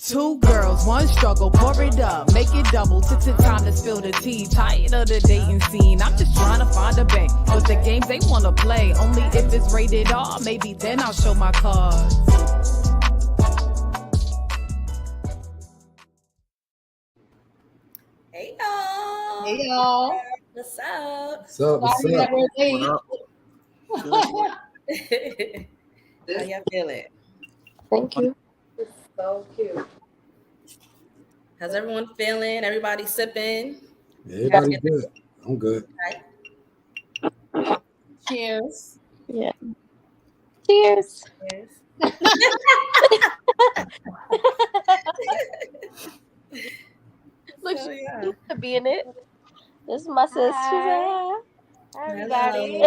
Two girls, one struggle, pour it up, make it double. Time to spill the tea. Tired of the dating scene. I'm just trying to find a bank. But the games they wanna play, only if it's rated R. Maybe then I'll show my cards. Hey y'all. Hey y'all. What's up? What's up? What's Sorry up? that we're late. How y'all feeling? Thank you. So cute. How's everyone feeling? Everybody sipping? Everybody good. I'm good. Cheers. Yeah. Cheers. Yes. Look, So, she yeah. used to be in it. This is my sister. She's Hi, everybody.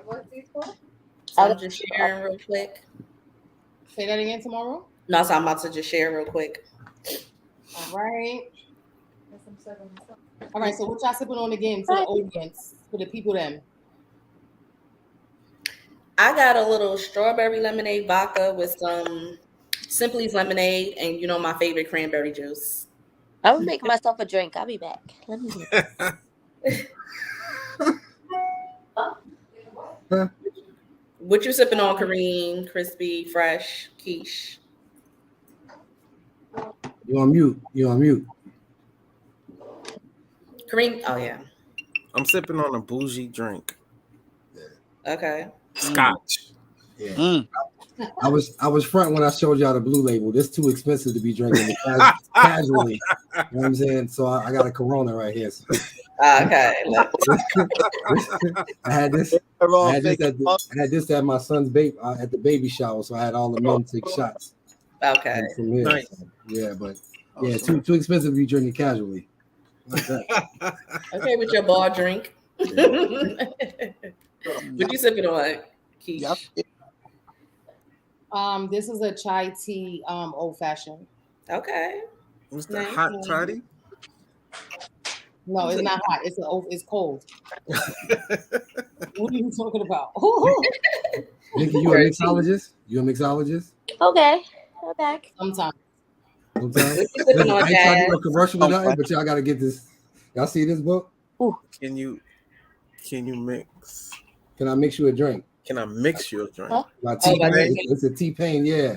What's these for? So I'm just sharing real quick. Say that again tomorrow. No, so I'm about to just share real quick. All right. All right. So what y'all sipping on again to the audience, for the people then? I got a little strawberry lemonade vodka with some Simply's lemonade and my favorite cranberry juice. I'm gonna make myself a drink. I'll be back. Let me do What you sipping on, Kareem? Crispy, fresh, quiche. You on mute. You on mute. Kareem, oh yeah. I'm sipping on a bougie drink. Okay. Scotch. Yeah. I was front when I showed y'all the blue label. This too expensive to be drinking it casually. You know what I'm saying? So I got a Corona right here. So. Okay. I had this at my son's at the baby shower, so I had all the men take shots. Okay. From here. Nice. So, yeah, but too expensive to be drinking casually. Like that. Okay, with your bar drink. What you sipping on, Keish? Yep. This is a chai tea old fashioned. Okay. What's that hot toddy? No, it's not hot. It's cold. What are you talking about? Nikki, you a mixologist? You a mixologist? Okay, I'm back. Sometimes. What you sipping on, I ain't trying to do a Jazz? commercial or nothing, but y'all gotta get this. Y'all see this book? Can you mix? Can I mix you a drink? Can I mix you a drink? Huh? My T-Pain. It's a T-Pain, yeah.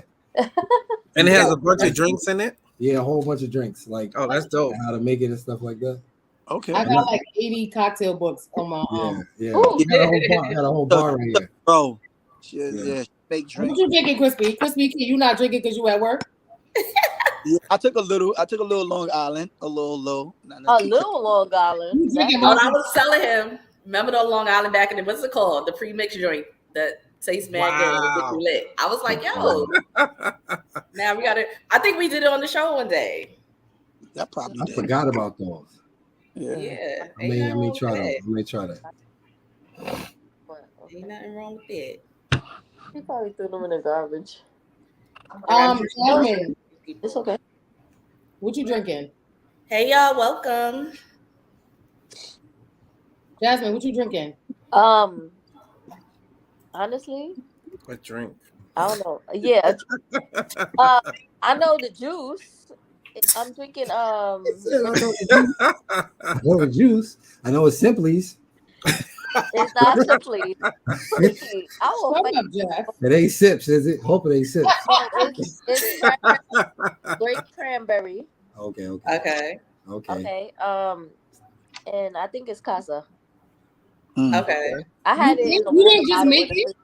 And it has a bunch of drinks in it? Yeah, a whole bunch of drinks. Like, oh, that's dope. How to make it and stuff like that. Okay. I got like 80 cocktail books on my Yeah. Ooh. I got a whole bar right here. Bro, she make drinks. What you drinking, Crispy? Crispy, you not drinking because you at work? Yeah, I took a little Long Island, a little low. A little Long Island. You drinking Oh, I was telling him. Remember the Long Island back in the what's it called? The pre-mix joint that tastes mad good with you lit. I was like, yo. Now we got it. I think we did it on the show one day. That probably I forgot about those. Yeah. I may try that. Ain't nothing wrong with it. He probably threw them in the garbage. Jasmine, It's okay. what you drinking? Hey y'all, welcome. Jasmine, what you drinking? Honestly, A drink. I don't know. Yeah. I know the juice. I'm drinking I know the juice. I know it's Simply's. It's not Simply. I will Shut fight. up, Jeff. It ain't sips, is it? Hope it ain't sips. It's grape cranberry. Okay. Okay. And I think it's Casa. Okay. I had it. You didn't just make it?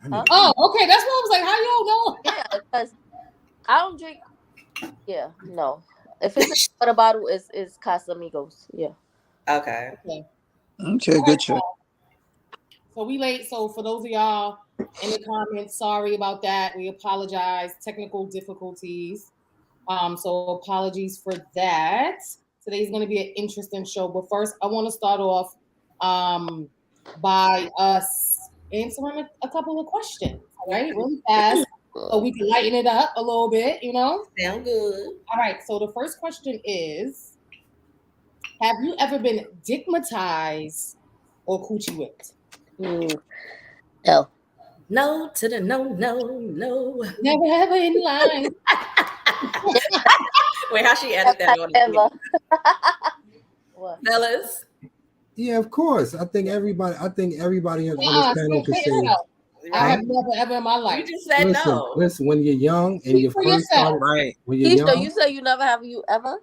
Huh? Oh, okay. That's why I was like, how y'all know? Yeah, because I don't drink. Yeah, no. If it's a bottle, it's Casamigos. Yeah. Okay. Okay, good choice. So we late. So for those of y'all in the comments, sorry about that. We apologize. Technical difficulties. So apologies for that. Today's going to be an interesting show. But first, I want to start off by us answering a couple of questions. All right, really fast, so we can lighten it up a little bit. Sound good. All right. So the first question is: have you ever been digmatized or coochie whipped? No. No to the no. Never ever in line. Wait, how she added that on? Ever. What? Fellas, Yeah, of course. I think everybody on this panel can Say say. it out. I right? have never ever in my You life. just said Listen, no. listen. When you're young and Speak you for first yourself. started, Right. when you're Keisha, young, you say you never have you ever?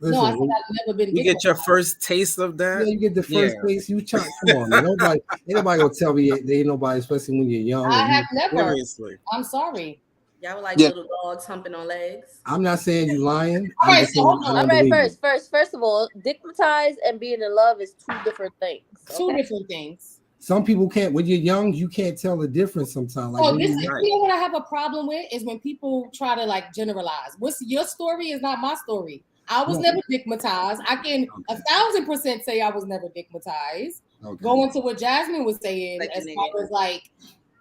No, I listen. said I've never been. You get your dick first taste of Yeah, that. you get the first Yeah. place. You try. Come on, man. Ain't nobody gonna tell me they ain't nobody, especially when you're young. I and have you- never. Seriously. I'm sorry. Y'all were like Yeah. little dogs humping on legs. I'm not saying you lying. All I'm right, just so saying hold on. I All don't right, believe you. first of all, dickmatized and being in love is two different things. Two Okay? different things. Some people can't. When you're young, you can't tell the difference sometimes. Like So when this, you, Right. you know what I have a problem with is when people try to like generalize. What's your story is not my story. I was No. never dickmatized. I can 1,000% say I was never dickmatized. okay. Going to what Jasmine was saying Like as a far nigga. as like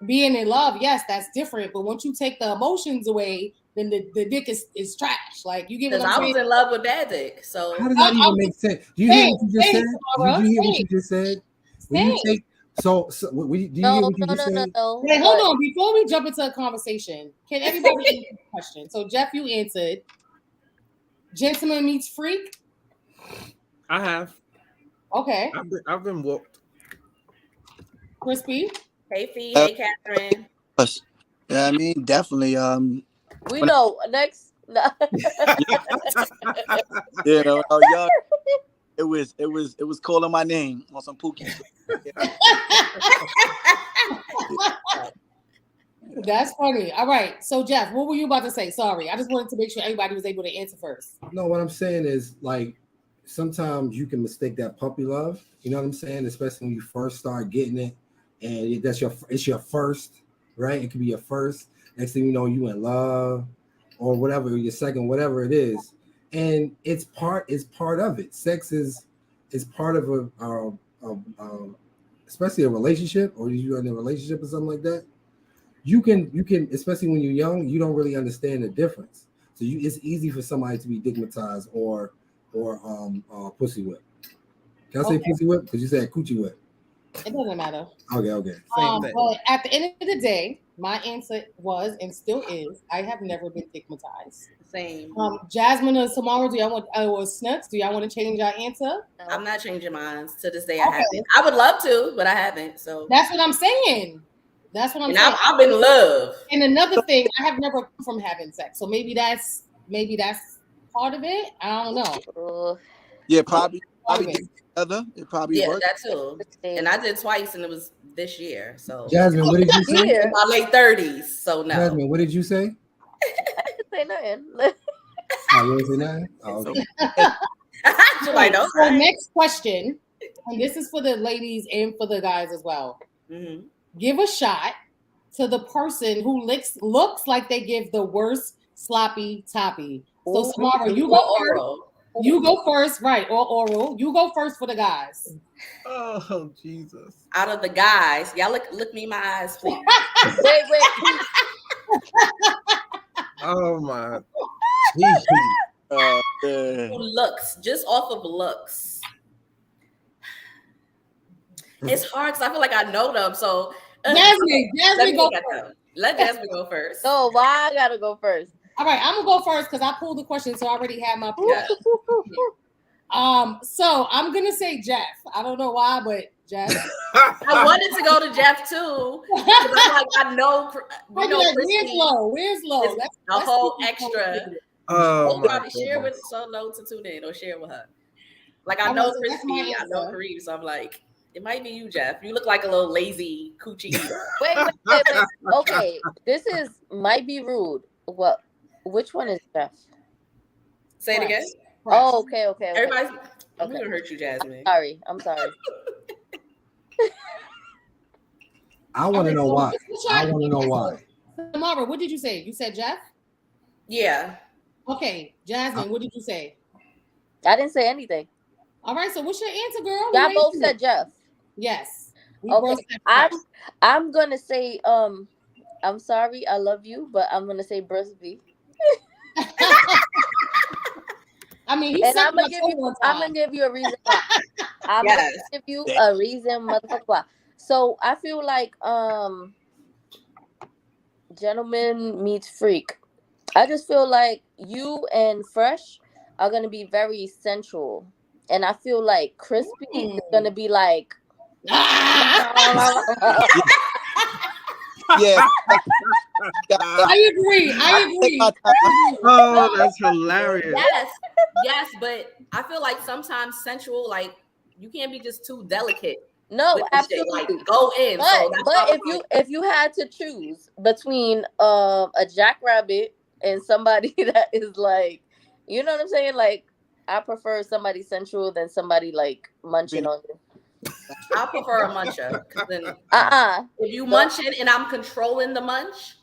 being in love, yes, that's different. But once you take the emotions away, then the dick is trash. Like you get what Because I'm I was saying? in love with bad dick. So How does that even make sense? Do you hear what you just said? Tamara, Do you hear what say you just said? it. When you Say it. take do you hear No, what you no, just no, no, said? no. Wait, hold But on. Before we jump into a conversation, can everybody answer the question? So Jeff, you answered. Gentleman meets freak. I have. Okay. I've been whooped. Crispy. hey Fee, hey Catherine. Yes. Yeah, I mean, definitely. we But- know. Next. You know, young. It was calling my name on some Pookie. That's funny. All right. So Jeff, what were you about to say? Sorry. I just wanted to make sure everybody was able to answer first. No, what I'm saying is like sometimes you can mistake that puppy love. You know what I'm saying? Especially when you first start getting it, and it's your first, right? It could be your first. Next thing you know, you in love or whatever, your second, whatever it is, and it's part of it. Sex is part of a especially a relationship, or you're in a relationship or something like that. You can, especially when you're young, you don't really understand the difference. So it's easy for somebody to be stigmatized or pussy whip. Can I say Okay. pussy whip? Because you said coochie whip. It doesn't matter. Okay. Same thing. But at the end of the day, my answer was and still is I have never been stigmatized. Same. Jasmine or Samara, do y'all want or Snuts? Do y'all want to change your answer? I'm not changing mine to this day. Okay. I haven't. I would love to, but I haven't. So That's what I'm saying. That's what I'm and saying. I've been in love. And another thing, I have never come from having sex, so maybe that's part of it. I don't know. Yeah, probably Part of it. did together. It probably Yeah, worked. that too. And I did twice, and it was this year. So Jasmine, what did you say? Here. in my late 30s. So no. Jasmine, what did you say? I didn't say nothing. Oh, you didn't say nothing? Oh, okay. She's like, no. So next question, and this is for the ladies and for the guys as well. Mm-hmm. Give a shot to the person who looks like they give the worst sloppy toppy. So Ooh. Samara, you go first. Oral. You go first, right? Or oral. You go first for the guys. Oh Jesus! Out of the guys, y'all look me in my eyes, please. Wait. Oh my. Jeez. Yeah. Who looks just off of looks. It's hard because I feel like I know them. So Jasmine go first. first. Let Jasmine go first. So why I gotta go first? All right, I'm gonna go first because I pulled the question, so I already had my pick. Yeah. So I'm gonna say Jeff. I don't know why, but Jeff. I wanted to go to Jeff too. Because I'm like, I know, I'd be like, where's low? It's a whole extra. Oh my Probably share with goodness. so low to tune in or share with her. Like I I know was like, that's my Crispy, I know answer. Kareem, so I'm like, it might be you, Jeff. You look like a little lazy coochie eater. Wait. Okay, this might be rude. What? Which one is Jeff? Say it again. Oh, okay. Everybody's I'm Okay. gonna hurt you, Jasmine. I'm sorry. I want to know why. I want to know why. Samara, what did you say? You said Jeff? Yeah. Okay, Jasmine, what did you say? I didn't say anything. All right, so what's your answer, girl? Y'all You both ain't- said Jeff. yes. We Okay, both said Jeff. I'm gonna say I'm sorry, I love you, but I'm gonna say breast B. I mean, And I'm gonna give you a reason why. I'm Yes. gonna give you a reason, motherfucker. Why. So I feel like Gentleman Meets Freak. I just feel like you and Fresh are gonna be very sensual, and I feel like Crispy is gonna be like. Yeah. I agree. Oh, that's hilarious. Yes, but I feel like sometimes sensual, like you can't be just too delicate. No, with the shit. absolutely. Like go in. But if you had to choose between a jackrabbit and somebody that is like, you know what I'm saying? Like, I prefer somebody sensual than somebody like munching on you. I prefer a muncher. Then if you munching and I'm controlling the munch,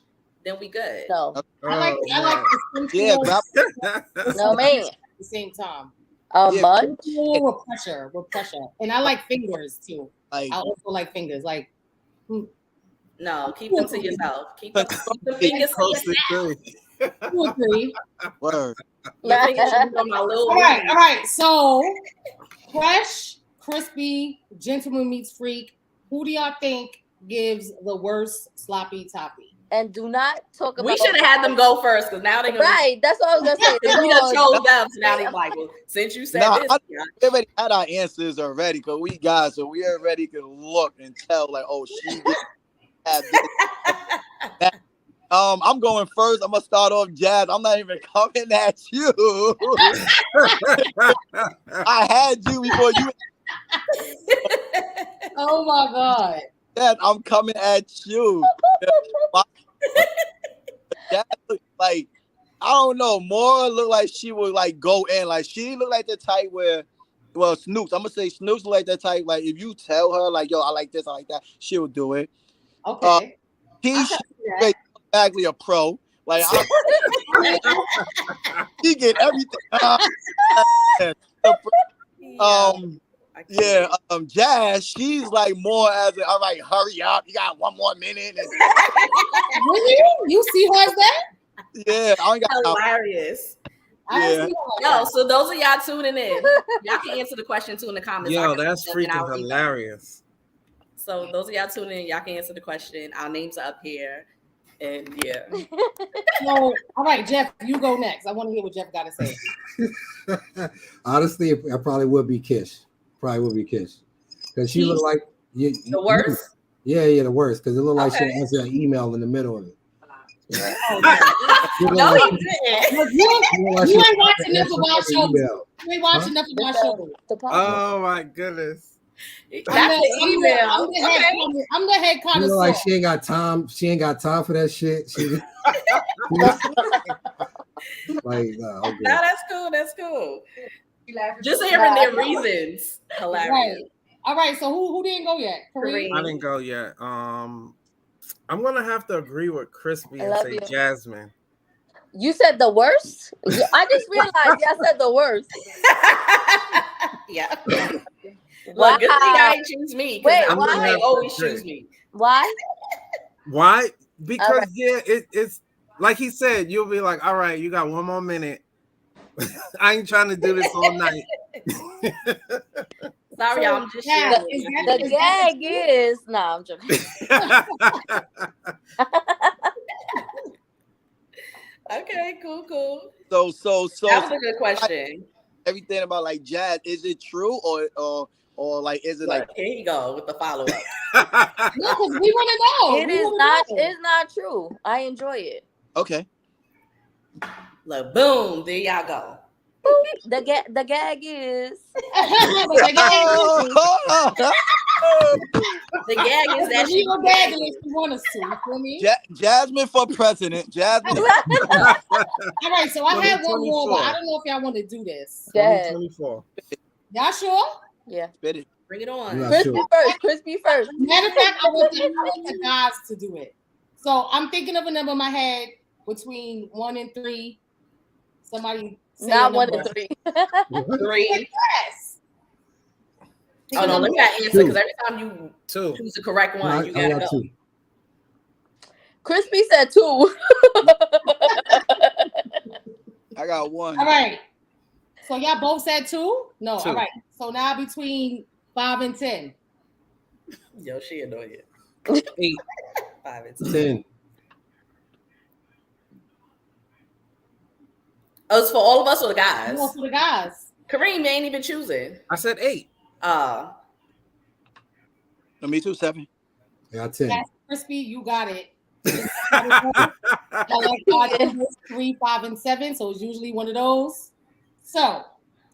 then we good. No. I like the Yeah, no man. At the same time. Munch with pressure. And I like fingers too. Like, I also like fingers. Like no, keep them to yourself. Keep the fingers to yourself. 2 or 3. Word. Your fingers should be on my little all right. So Fresh, Crispy, Gentleman Meets Freak. Who do y'all think gives the worst sloppy toppy? And do not talk about. We should have had them go first because now they're gonna right. That's what I was gonna say. We done chose them, so now they like, well, since you said this, we already had our answers already because we guys, so we already could look and tell like, oh, she had this. I'm going first. I'm gonna start off, Jazz. I'm not even coming at you. I had you before you. Oh my God. Dad, I'm coming at you. Like, I don't know. Maura looked like she would like go in. Like she looked like the type where, well, Snoops. I'm gonna say Snoops look like that type. Like if you tell her like, yo, I like this, I like that, she'll do it. Okay. He's exactly a pro. Like he get everything. Jazz, she's like more as all right, hurry up, you got 1 more minute. Really? You see her as that? Yeah, I ain't got hilarious. Yeah. Yo, so those of y'all tuning in, y'all can answer the question too in the comments. Yo, that's freaking hilarious. So those of y'all tuning in, y'all can answer the question. Our names are up here. And yeah. So, all right, Jeff, you go next. I want to hear what Jeff got to say. Honestly, I probably would be Kish. Because she looked like the worst. Yeah, the worst. Because it looked like she answered an email in the middle of it. No, he didn't. You ain't watching enough of our show. You ain't watching enough of our show. Oh my goodness. I'm the head connoisseur. You know, like she ain't got time. She ain't got time for that shit. Okay. No, that's cool. That's cool. Just hearing their reasons, hilarious. Right. All right. So who didn't go yet? Kareem? I didn't go yet. I'm gonna have to agree with Crispy and say Jasmine. You said the worst? I just realized I said the worst. Yeah. Look, good thing I ain't choose me. Wait, why? They always choose me. Why? Why? Because it's like he said, you'll be like, all right, you got 1 more minute. I ain't trying to do this all night. Sorry, I'm just the gag is I'm joking. Okay, cool. So that was a good question. Everything about like Jazz, is it true or like is it like here you go with the follow-up? No, because we want to know. It is not. It's not true. I enjoy it. Okay. Look, boom, there y'all go. The gag is. The gag is that she gag if you want us to. You feel me? Jasmine for president. Jasmine. All right, so I had one more, but I don't know if y'all want to do this. 2024. Y'all sure? Yeah. Spit it. Bring it on. Crispy first. Matter of fact, I want the guys to do it. So I'm thinking of a number in my head between 1 and 3. Somebody say not 1 and 3. 3. Yes. Oh no, let me not answer because every time you choose the correct one, you gotta go. 2. Crispy said 2. I got 1. All right. So y'all both said 2? No. 2. All right. So now between 5 and 10. Yo, she annoying. 8. 5 and 10. 10. Oh, it's for all of us or the guys? No, for the guys. Kareem, you ain't even choosing. I said 8. No, me too, 7. I got 10. That's crispy. You got it. I like 3, 5, and 7. So it's usually one of those. So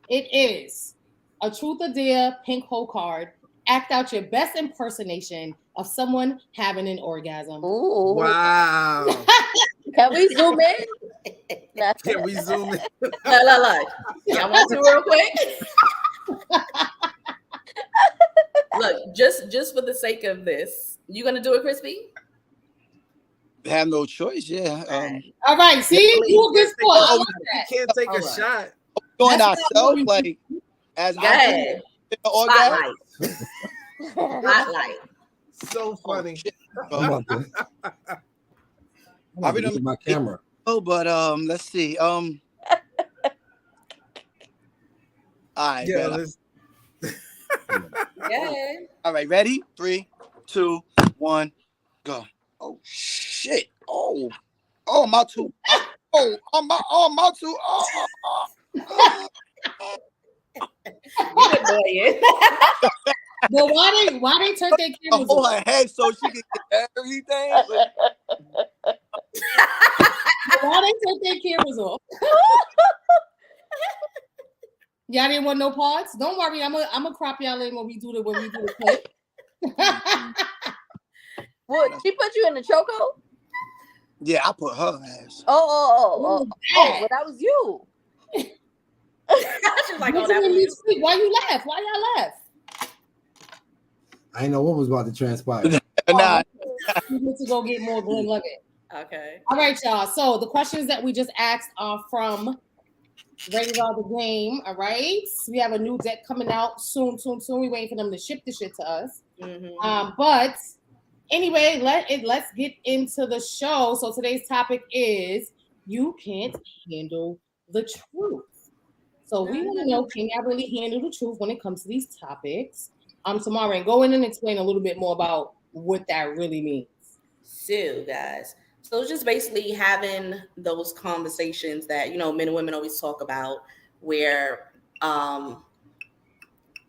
it is a truth or dare pink hole card. Act out your best impersonation of someone having an orgasm. Ooh. Wow. Can we zoom in? Can we zoom in? Look. Y'all want to real quick? Look, just for the sake of this, you gonna do it, Crispy? Have no choice, yeah. All right, see, you a good sport. I like You that. can't take a Hold on. shot. Doing That's ourselves, what like as Go ahead. orgasm. Spotlight. So funny. I'm about to, I really look at my camera. Oh, but let's see. All right, Yeah, bet. let's- Yeah. All right, ready? 3, 2, 1, go. Oh shit! Oh, my two. I'm my two. You annoying. But why they turn their cameras Hold off? her head so she can get everything. Why they turn their cameras off? Y'all didn't want no parts? Don't worry, I'm gonna crop y'all in when we do the clip. What? She put you in the chokehold? Yeah, I put her ass. Oh, but that was you. She's like, oh, What that you mean was you speak? Why you laugh? Why y'all laugh? I didn't know what was about to transpire. Nah, We need to go get more Glenn Levitt. okay. All right, y'all. So the questions that we just asked are from Ready Raw the Game. All right. We have a new deck coming out soon. We waiting for them to ship the shit to us. Mhm. But anyway, let's get into the show. So today's topic is you can't handle the truth. So we want to know, can y'all really handle the truth when it comes to these topics? Tamara, go in and explain a little bit more about what that really means. So, guys, so it's just basically having those conversations that, you know, men and women always talk about, where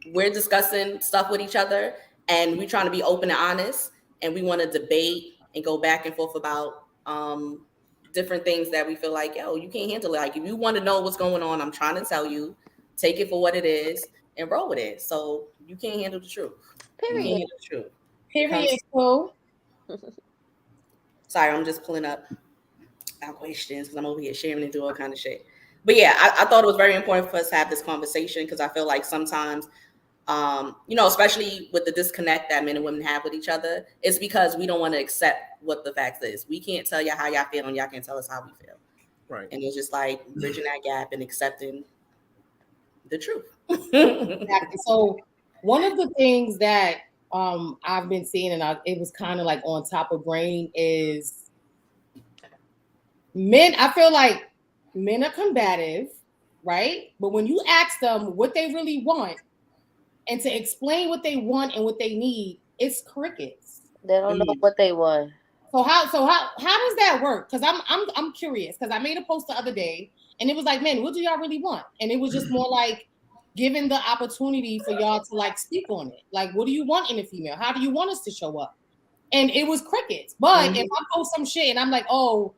we're discussing stuff with each other and we're trying to be open and honest, and we want to debate and go back and forth about different things that we feel like, yo, you can't handle it. Like, if you want to know what's going on, I'm trying to tell you, take it for what it is and roll with it. So you can't handle the truth. You can't Period. handle the truth. Period. Cool. Sorry, I'm just pulling up our questions because I'm over here sharing and doing all kind of shit. But yeah, I thought it was very important for us to have this conversation because I feel like sometimes, you know, especially with the disconnect that men and women have with each other, it's because we don't want to accept what the facts is. We can't tell y'all how y'all feel and y'all can't tell us how we feel. Right. And it's just like bridging that gap and accepting the truth. Exactly. So one of the things that I've been seeing, and it was kind of like on top of brain, is men. I feel like men are combative, right? But when you ask them what they really want and to explain what they want and what they need, it's crickets. They don't know what they want. So how does that work? Because I'm curious, because I made a post the other day and it was like, man, what do y'all really want? And it was just more like giving the opportunity for y'all to like speak on it. Like, what do you want in a female? How do you want us to show up? And it was crickets. But if I post some shit and I'm like, oh,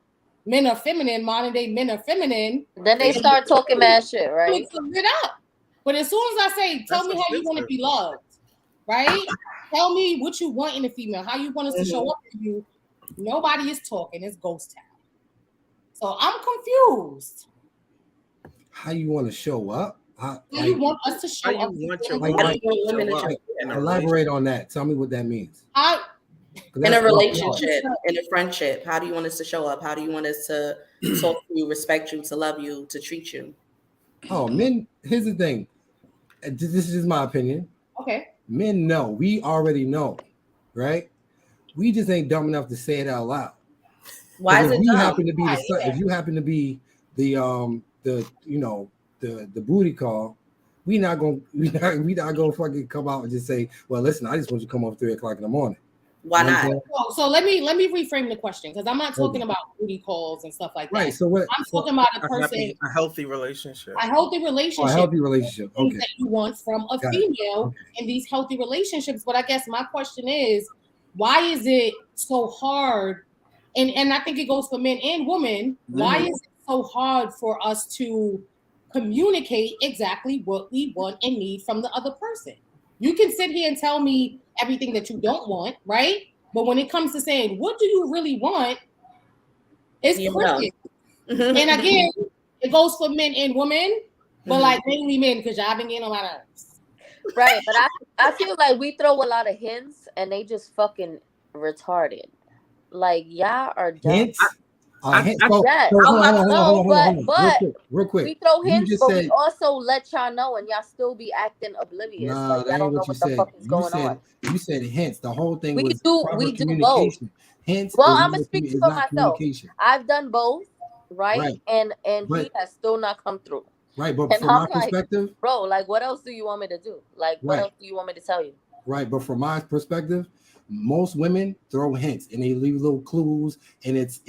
men are feminine, modern day men are feminine, Then they start talking mad shit, right? it up. But as soon as I say, tell me how you want to be loved, right? Tell me what you want in a female, how you want us to show up for you. Nobody is talking. It's ghost town. So I'm confused. How you want to show up? How you want us to show up? Elaborate on that. Tell me what that means. In a relationship, in a friendship, how do you want us to show up? How do you want us to talk to you, respect you, to love you, to treat you? Oh, men, here's the thing. This is just my opinion. Okay. Men know. We already know, right? We just ain't dumb enough to say it out loud. Why is it dumb? If you happen to be the booty call, we not gonna fucking come out and just say, well, listen, I just want you to come over 3 o'clock in the morning. Why You know what I'm not? saying? So let me reframe the question, because I'm not talking about booty calls and stuff like that. Right. So what? I'm talking about a person, a healthy relationship. a healthy Oh, relationship. a healthy relationship. Things Okay. that you want from a Got it. female Okay. in these healthy relationships. But I guess my question is, why is it so hard? And I think it goes for men and women. Why is it so hard for us to communicate exactly what we want and need from the other person? You can sit here and tell me everything that you don't want, right? But when it comes to saying, what do you really want? It's You know. cricket. And again, it goes for men and women, but like mainly men, because y'all been getting on my nerves. Right, but I feel like we throw a lot of hints and they just fucking retarded. Like y'all are dumb. Hints. Yes. Hold on. But Real quick. we throw You hints, just but said- we also let y'all know, and y'all still be acting oblivious. Nah, like that y'all ain't don't know what you what the said. fuck is You going said on. you said hints. The whole thing We was do proper both. communication. Hints. Well, is I'm not- gonna speak is for not myself. communication. I've done both, right? And he But- has still not come through. Right, but And from my I'm like, perspective, bro, like, what else do you want me to do? Like, what Right. else do you want me to tell you? right, but from my perspective, most women throw hints and they leave little clues, and it's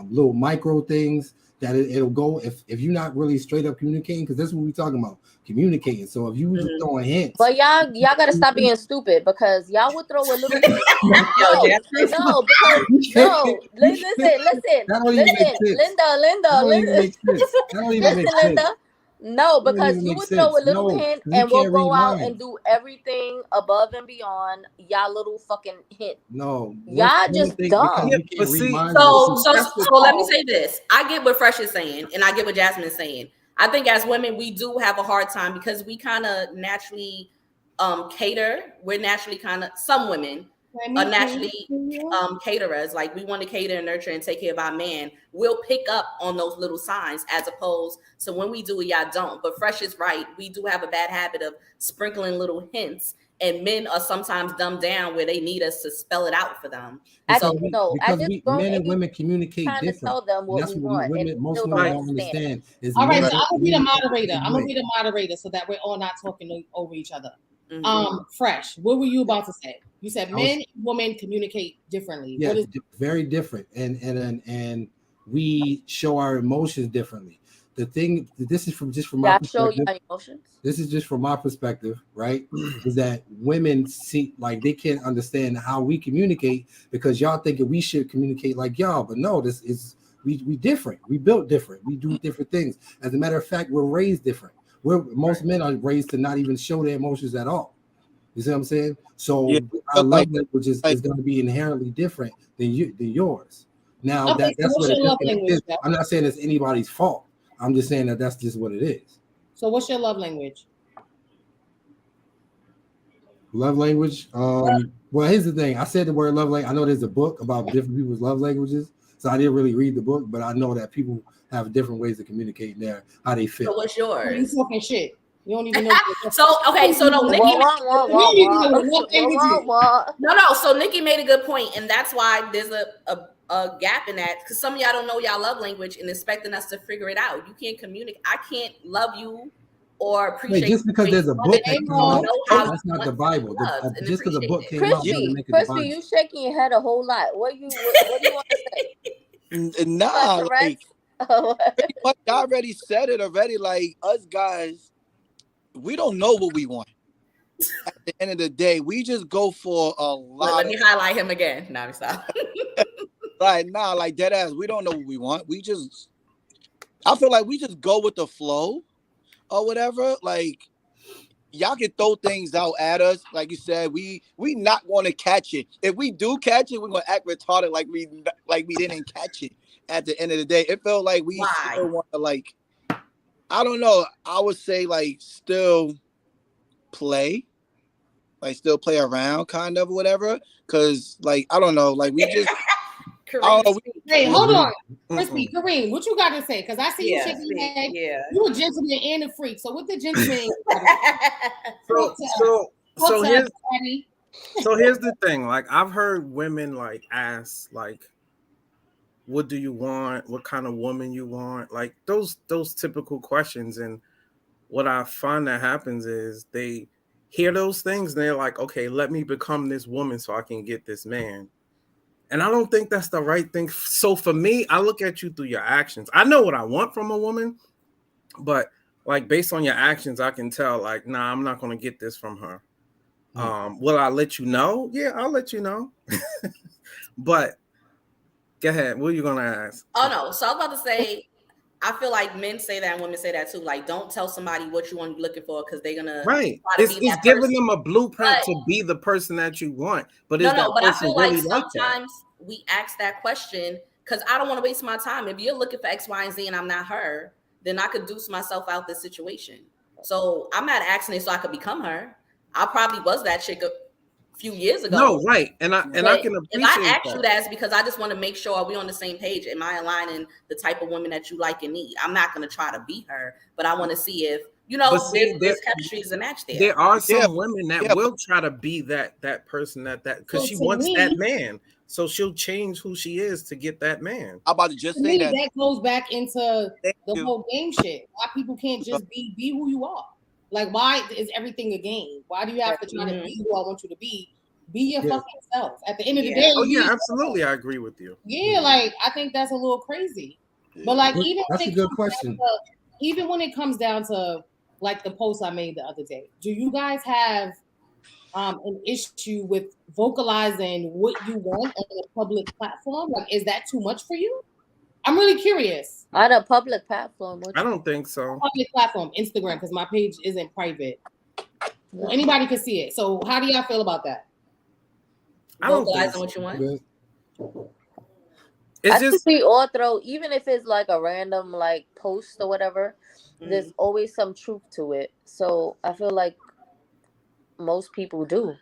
little micro things that it'll go if you're not really straight up communicating, because that's what we're talking about, communicating. So if you just throwing hints, But y'all gotta stop being stupid, because y'all would throw a little. Listen. No, because no. Listen, That don't even make sense. Linda, That don't even make sense. That don't even make listen, sense. Linda. No, That don't because even you make would throw a sense. little No, hint, 'cause you and we'll can't go read out minds. and do everything above and beyond y'all little fucking hint. No, Y'all just dumb. You But can't read see, minds. So let me say this. I get what Fresh is saying, and I get what Jasmine's saying. I think as women, we do have a hard time because we kind of naturally cater. We're naturally kind of, some women are naturally caterers. Like we want to cater and nurture and take care of our man. We'll pick up on those little signs as opposed to when we do it, y'all don't. But Fresh is right. We do have a bad habit of sprinkling little hints, and men are sometimes dumbed down where they need us to spell it out for them. Because men and women communicate different. Tell them what That's we what want, most women don't understand. Is All right, men so I'm gonna be the moderator. communicate I'm gonna be the moderator so that we're all not talking over each other. Mhm. Fresh, what were you about to say? You said men and women communicate differently. Yeah, What is very different, and we show our emotions differently. The thing, this is from my perspective. Show your emotions. This is just from my perspective, right? Is that women see like they can't understand how we communicate because y'all thinking we should communicate like y'all, but no, this is we different. We built different. We do different things. As a matter of fact, we're raised different. Most men are raised to not even show their emotions at all. You see what I'm saying? So our love language is going to be inherently different than yours. Now okay, that's what your love language is. I'm not saying it's anybody's fault. I'm just saying that that's just what it is. So what's your love language? Love language. Well, here's the thing. I said the word love language. I know there's a book about different people's love languages. So I didn't really read the book, but I know that people have different ways of communicating there, how they feel. So what's yours? You talking shit. You don't even know. So no, Nikki. No. So Nikki made a good point, and that's why there's a gap in that, because some of y'all don't know y'all love language and expecting us to figure it out. You can't communicate. I can't love you or appreciate. Wait, just because there's a book that came out, that's not the Bible. Just because a book came out doesn't make it the Bible. You shaking your head a whole lot. What do you want to say? Nah, like y'all already said it already. Like us guys, we don't know what we want. At the end of the day, we just go for a lot. Let me highlight him again. Now we stop. Like dead ass. We don't know what we want. I feel like we just go with the flow or whatever. Like y'all can throw things out at us. Like you said, we not going to catch it. If we do catch it, we're going to act retarded like we didn't catch it. At the end of the day, it felt like we still want to, like, I don't know. I would say like still play around kind of whatever. Cause like, I don't know, like we just, hey, hold on. Crispy, Kareem, what you got to say? Because I see you shaking your head. Yeah. You a gentleman and a freak. So what the gentleman? So here's the thing. Like I've heard women like ask like, what do you want? What kind of woman you want? Like those typical questions. And what I find that happens is they hear those things and they're like, okay, let me become this woman so I can get this man. And I don't think that's the right thing. So for me, I look at you through your actions. I know what I want from a woman, but like based on your actions, I can tell like, nah, I'm not going to get this from her. Will I let you know? Yeah, I'll let you know. But go ahead. What are you going to ask? Oh, no. So I was about to say, I feel like men say that and women say that too. Like, don't tell somebody what you want to be looking for because they're gonna right. Try It's to be that giving person. them a blueprint to be the person that you want. But no, but I feel like really sometimes we ask that question because I don't want to waste my time. If you're looking for X, Y, and Z and I'm not her, then I could deuce myself out this situation. So I'm not asking it so I could become her. I probably was that chick a few years ago. No, right. And I can appreciate if I ask you that, it's because I just want to make sure are we on the same page? Am I aligning the type of women that you like and need? I'm not going to try to be her, but I want to see if there's chemistry is a match there. There are some women that will try to be that person that because she wants that man. So she'll change who she is to get that man. I'm about to just say that. That goes back into the whole game shit. Why people can't just be who you are? Like, why is everything a game? Why do you have to try to be who I want you to be? Be your fucking self. At the end of the day. Oh yeah, absolutely. I agree with you. Yeah, like I think that's a little crazy. But like that's a good question. Even when it comes down to like the post I made the other day, do you guys have an issue with vocalizing what you want on a public platform? Like, is that too much for you? I'm really curious. On a public platform? I don't think so. Public platform, Instagram, because my page isn't private. Well, anybody can see it. So how do y'all feel about that? I don't vocalizing what you want. I just see all throw, even if it's like a random like post or whatever, there's always some truth to it. So I feel like most people do.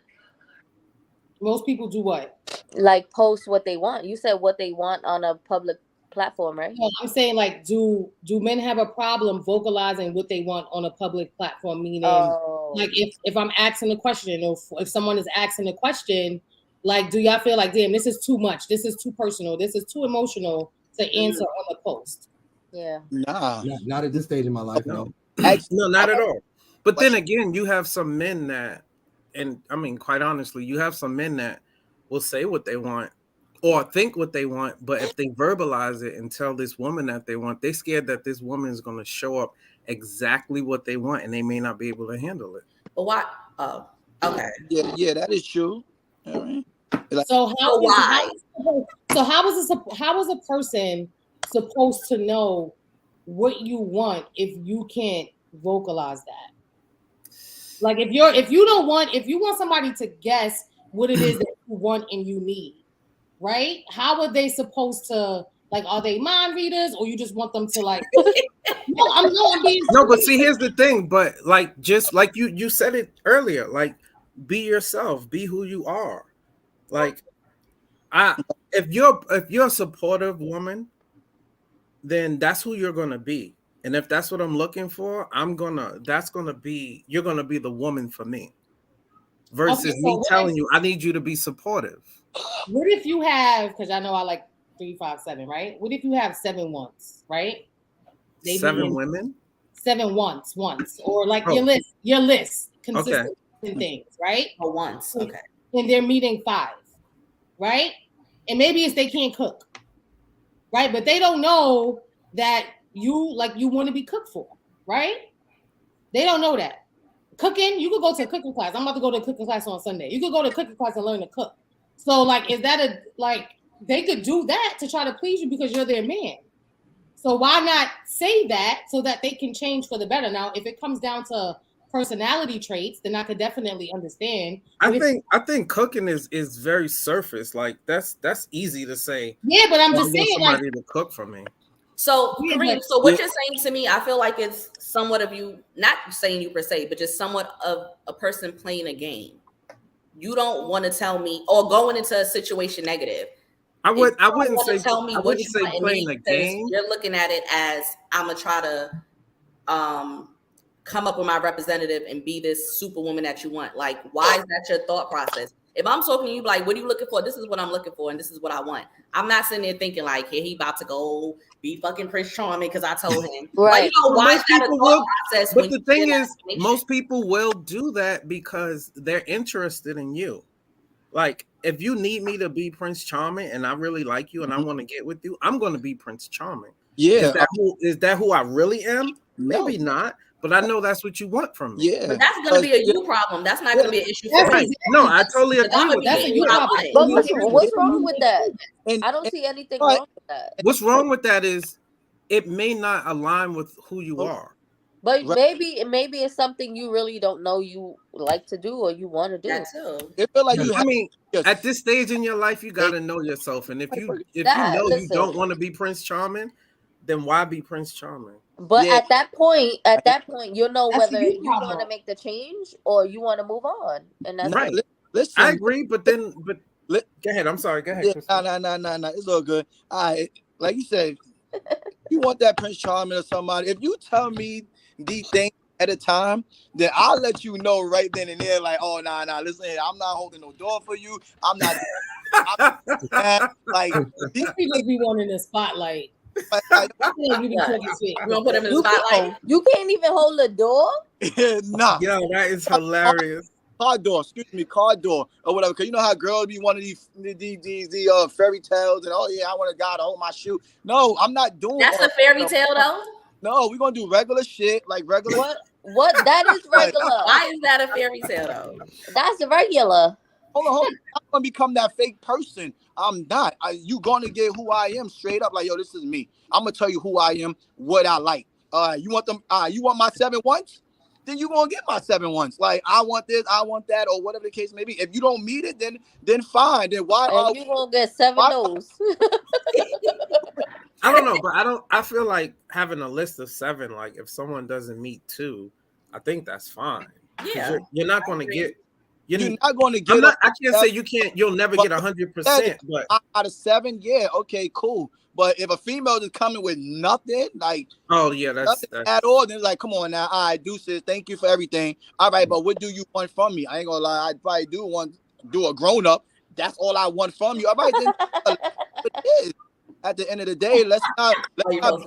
Most people do what? Like post what they want. You said what they want on a public platform, right? No, I'm saying like, do men have a problem vocalizing what they want on a public platform? Meaning, like if I'm asking a question or if someone is asking a question, like, do y'all feel like, damn, this is too much, this is too personal, this is too emotional to answer on the post? Yeah. Nah. Not at this stage in my life, no. No, not at all. But then again, you have some men that, and I mean, quite honestly, you have some men that will say what they want or think what they want, but if they verbalize it and tell this woman that they want, they're scared that this woman is going to show up exactly what they want, and they may not be able to handle it. But why? Oh, okay. Yeah, that is true. All right. Like, so how is a person supposed to know what you want if you can't vocalize that? Like if you want somebody to guess what it is that you want and you need, right? How are they supposed to, like, are they mind readers, or you just want them to like No, but see, here's the thing, but like, just like you said it earlier, like, be yourself, be who you are. Like, if you're a supportive woman, then that's who you're gonna be. And if that's what I'm looking for, you're gonna be the woman for me. Versus me telling you I need you to be supportive. What if you have, because I know I like 3, 5, 7, right? What if you have 7 once, right? 7 women? 7 once, or like your list consistent things, right? Oh, once, okay. And they're meeting 5, right? And maybe it's they can't cook, right? But they don't know that you want to be cooked for, right? They don't know that. Cooking, you could go to a cooking class. I'm about to go to a cooking class on Sunday. You could go to a cooking class and learn to cook. So like, is that they could do that to try to please you because you're their man. So why not say that so that they can change for the better? Now, if it comes down to personality traits, then I could definitely understand. I think cooking is very surface. Like that's easy to say. Yeah, but I'm just saying, somebody to cook for me. So, Kareem, so what you're saying to me, I feel like it's somewhat of you, not saying you per se, but just somewhat of a person playing a game. You don't want to tell me, or going into a situation negative. I wouldn't say tell me what you want playing a game. You're looking at it as I'm gonna try to come up with my representative and be this superwoman that you want. Like, why is that your thought process? If I'm talking to you, like, what are you looking for? This is what I'm looking for, and this is what I want. I'm not sitting there thinking like, hey, he about to go be fucking Prince Charming because I told him. Right. Like, you know, why is Most that a people thought will, process? but when the you thing get that is, information? most people will do that because they're interested in you. Like, if you need me to be Prince Charming and I really like you and I want to get with you, I'm going to be Prince Charming. Yeah. Is that who I really am? No. Maybe not, but I know that's what you want from me. Yeah. But that's going to be a you problem. That's not going to be an issue for That's me. Right. No, I totally Because I'm agree gonna with be That's a that. getting you what I problem. want. But what's wrong with that? And, I don't see anything but- wrong with that. What's wrong with that is it may not align with who you are. But Right. maybe it's something you really don't know you like to do or you want to do. That too. it feel like you I have mean, yes. at this stage in your life, you got to know yourself. And if you know you Listen. don't want to be Prince Charming, then why be Prince Charming? But Yeah. at that point, you'll know That's a whether you you want to problem. make the change or you want to move on, and that's Right. it. Listen, I agree, but go ahead. I'm sorry. Go ahead. yeah, Christopher. no. It's all good. All right, like you said, you want that Prince Charming or somebody. If you tell me these things at a time, then I'll let you know right then and there. Like, oh, nah. Listen, I'm not holding no door for you. I'm not. Like these You just be wanting the spotlight. like, I feel like you be talking shit. You gonna put him in the You spotlight? You can't even hold the door. nah. Yo, that is hilarious. Car door, car door or whatever. Cause you know how girls be one of these fairy tales and oh yeah, I want a guy to hold my shoe. No, I'm not doing. That's all a fairy that. tale though. No, we're gonna do regular shit like regular. What that is regular. Why is that a fairy tale though? That's regular. Hold on. I'm gonna become that fake person. I'm not. You gonna get who I am straight up. Like yo, this is me. I'm gonna tell you who I am, what I like. You want them? You want my 7 once? Then you gonna get my 7 once. Like I want this, I want that, or whatever the case may be. If you don't meet it, then fine. Then why? And you gonna get 7 no's. I don't know, but I feel like having a list of 7. Like if someone doesn't meet 2, I think that's fine. 'Cause Yeah. you're not going to get. You're not going to get. I can't say you can't. You'll never get 100%. But out of 7, yeah, okay, cool. But if a female is coming with nothing, like oh yeah, that's at all, then it's like, come on now, all right, deuces, thank you for everything. All right, but what do you want from me? I ain't gonna lie, I probably do a grown up. That's all I want from you. All right, then it is. At the end of the day, let's not you feel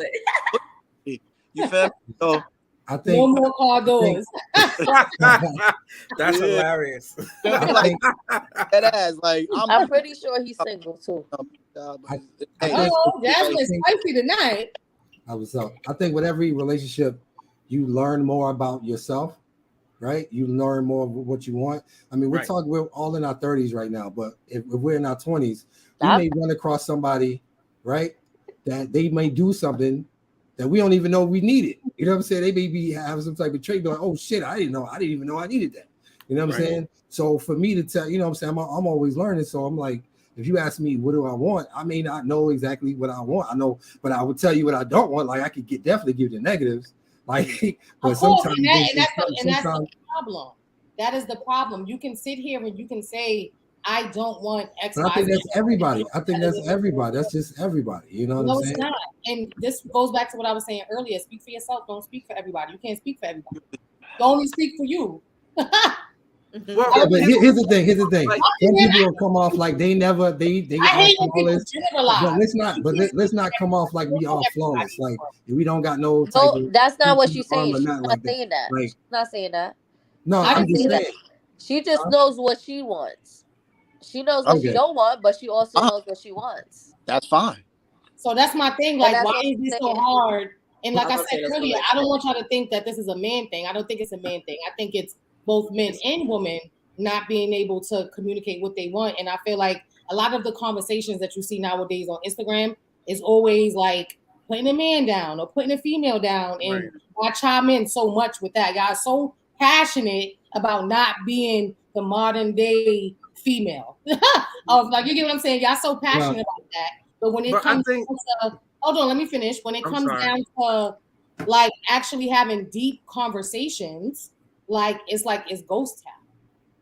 me? So I think No more car doors. that's hilarious. like that ass, like I'm pretty sure he's single too. Oh, Jasmine's spicy tonight. I think with every relationship, you learn more about yourself, right? You learn more of what you want. I mean, we're all in our 30s right now, but if we're in our 20s, we may run across somebody, right? That they may do something that we don't even know we needed. You know what I'm saying? They may be having some type of trait, be like, oh shit, I didn't even know I needed that. You know what I'm saying? So for me to tell, you know what I'm saying, I'm always learning. So I'm like, if you ask me what do I want, I may not know exactly what I want. I know, but I would tell you what I don't want. Like I could definitely give the negatives. Like, but Of course, sometimes and that's the problem. That is the problem. You can sit here and you can say, I don't want X, I think that's everybody. That's just everybody. You know what I'm saying? No, it's not. And this goes back to what I was saying earlier. Speak for yourself. Don't speak for everybody. You can't speak for everybody. Don't only speak for you. Well, yeah, but here's the thing. Some people will come off like they I hate when people generalize. But let's not come off like we all flawless. Like we don't got no type of. That's not what she's saying. She's not not saying that. Like, She's not saying that. No, I'm just saying. She just knows what she wants. She knows what she don't want, but she also knows what she wants. That's fine. So that's my thing. Like, why is this so hard? And like I said earlier, I don't want y'all to think that this is a man thing. I don't think it's a man thing. I think it's both men and women not being able to communicate what they want. And I feel like a lot of the conversations that you see nowadays on Instagram is always like putting a man down or putting a female down. And I chime in so much with that. Y'all are so passionate about not being the modern day female. Of like, you get what I'm saying? Y'all so passionate about that. But when it comes to, hold on, let me finish. When it comes down to like actually having deep conversations, it's ghost town.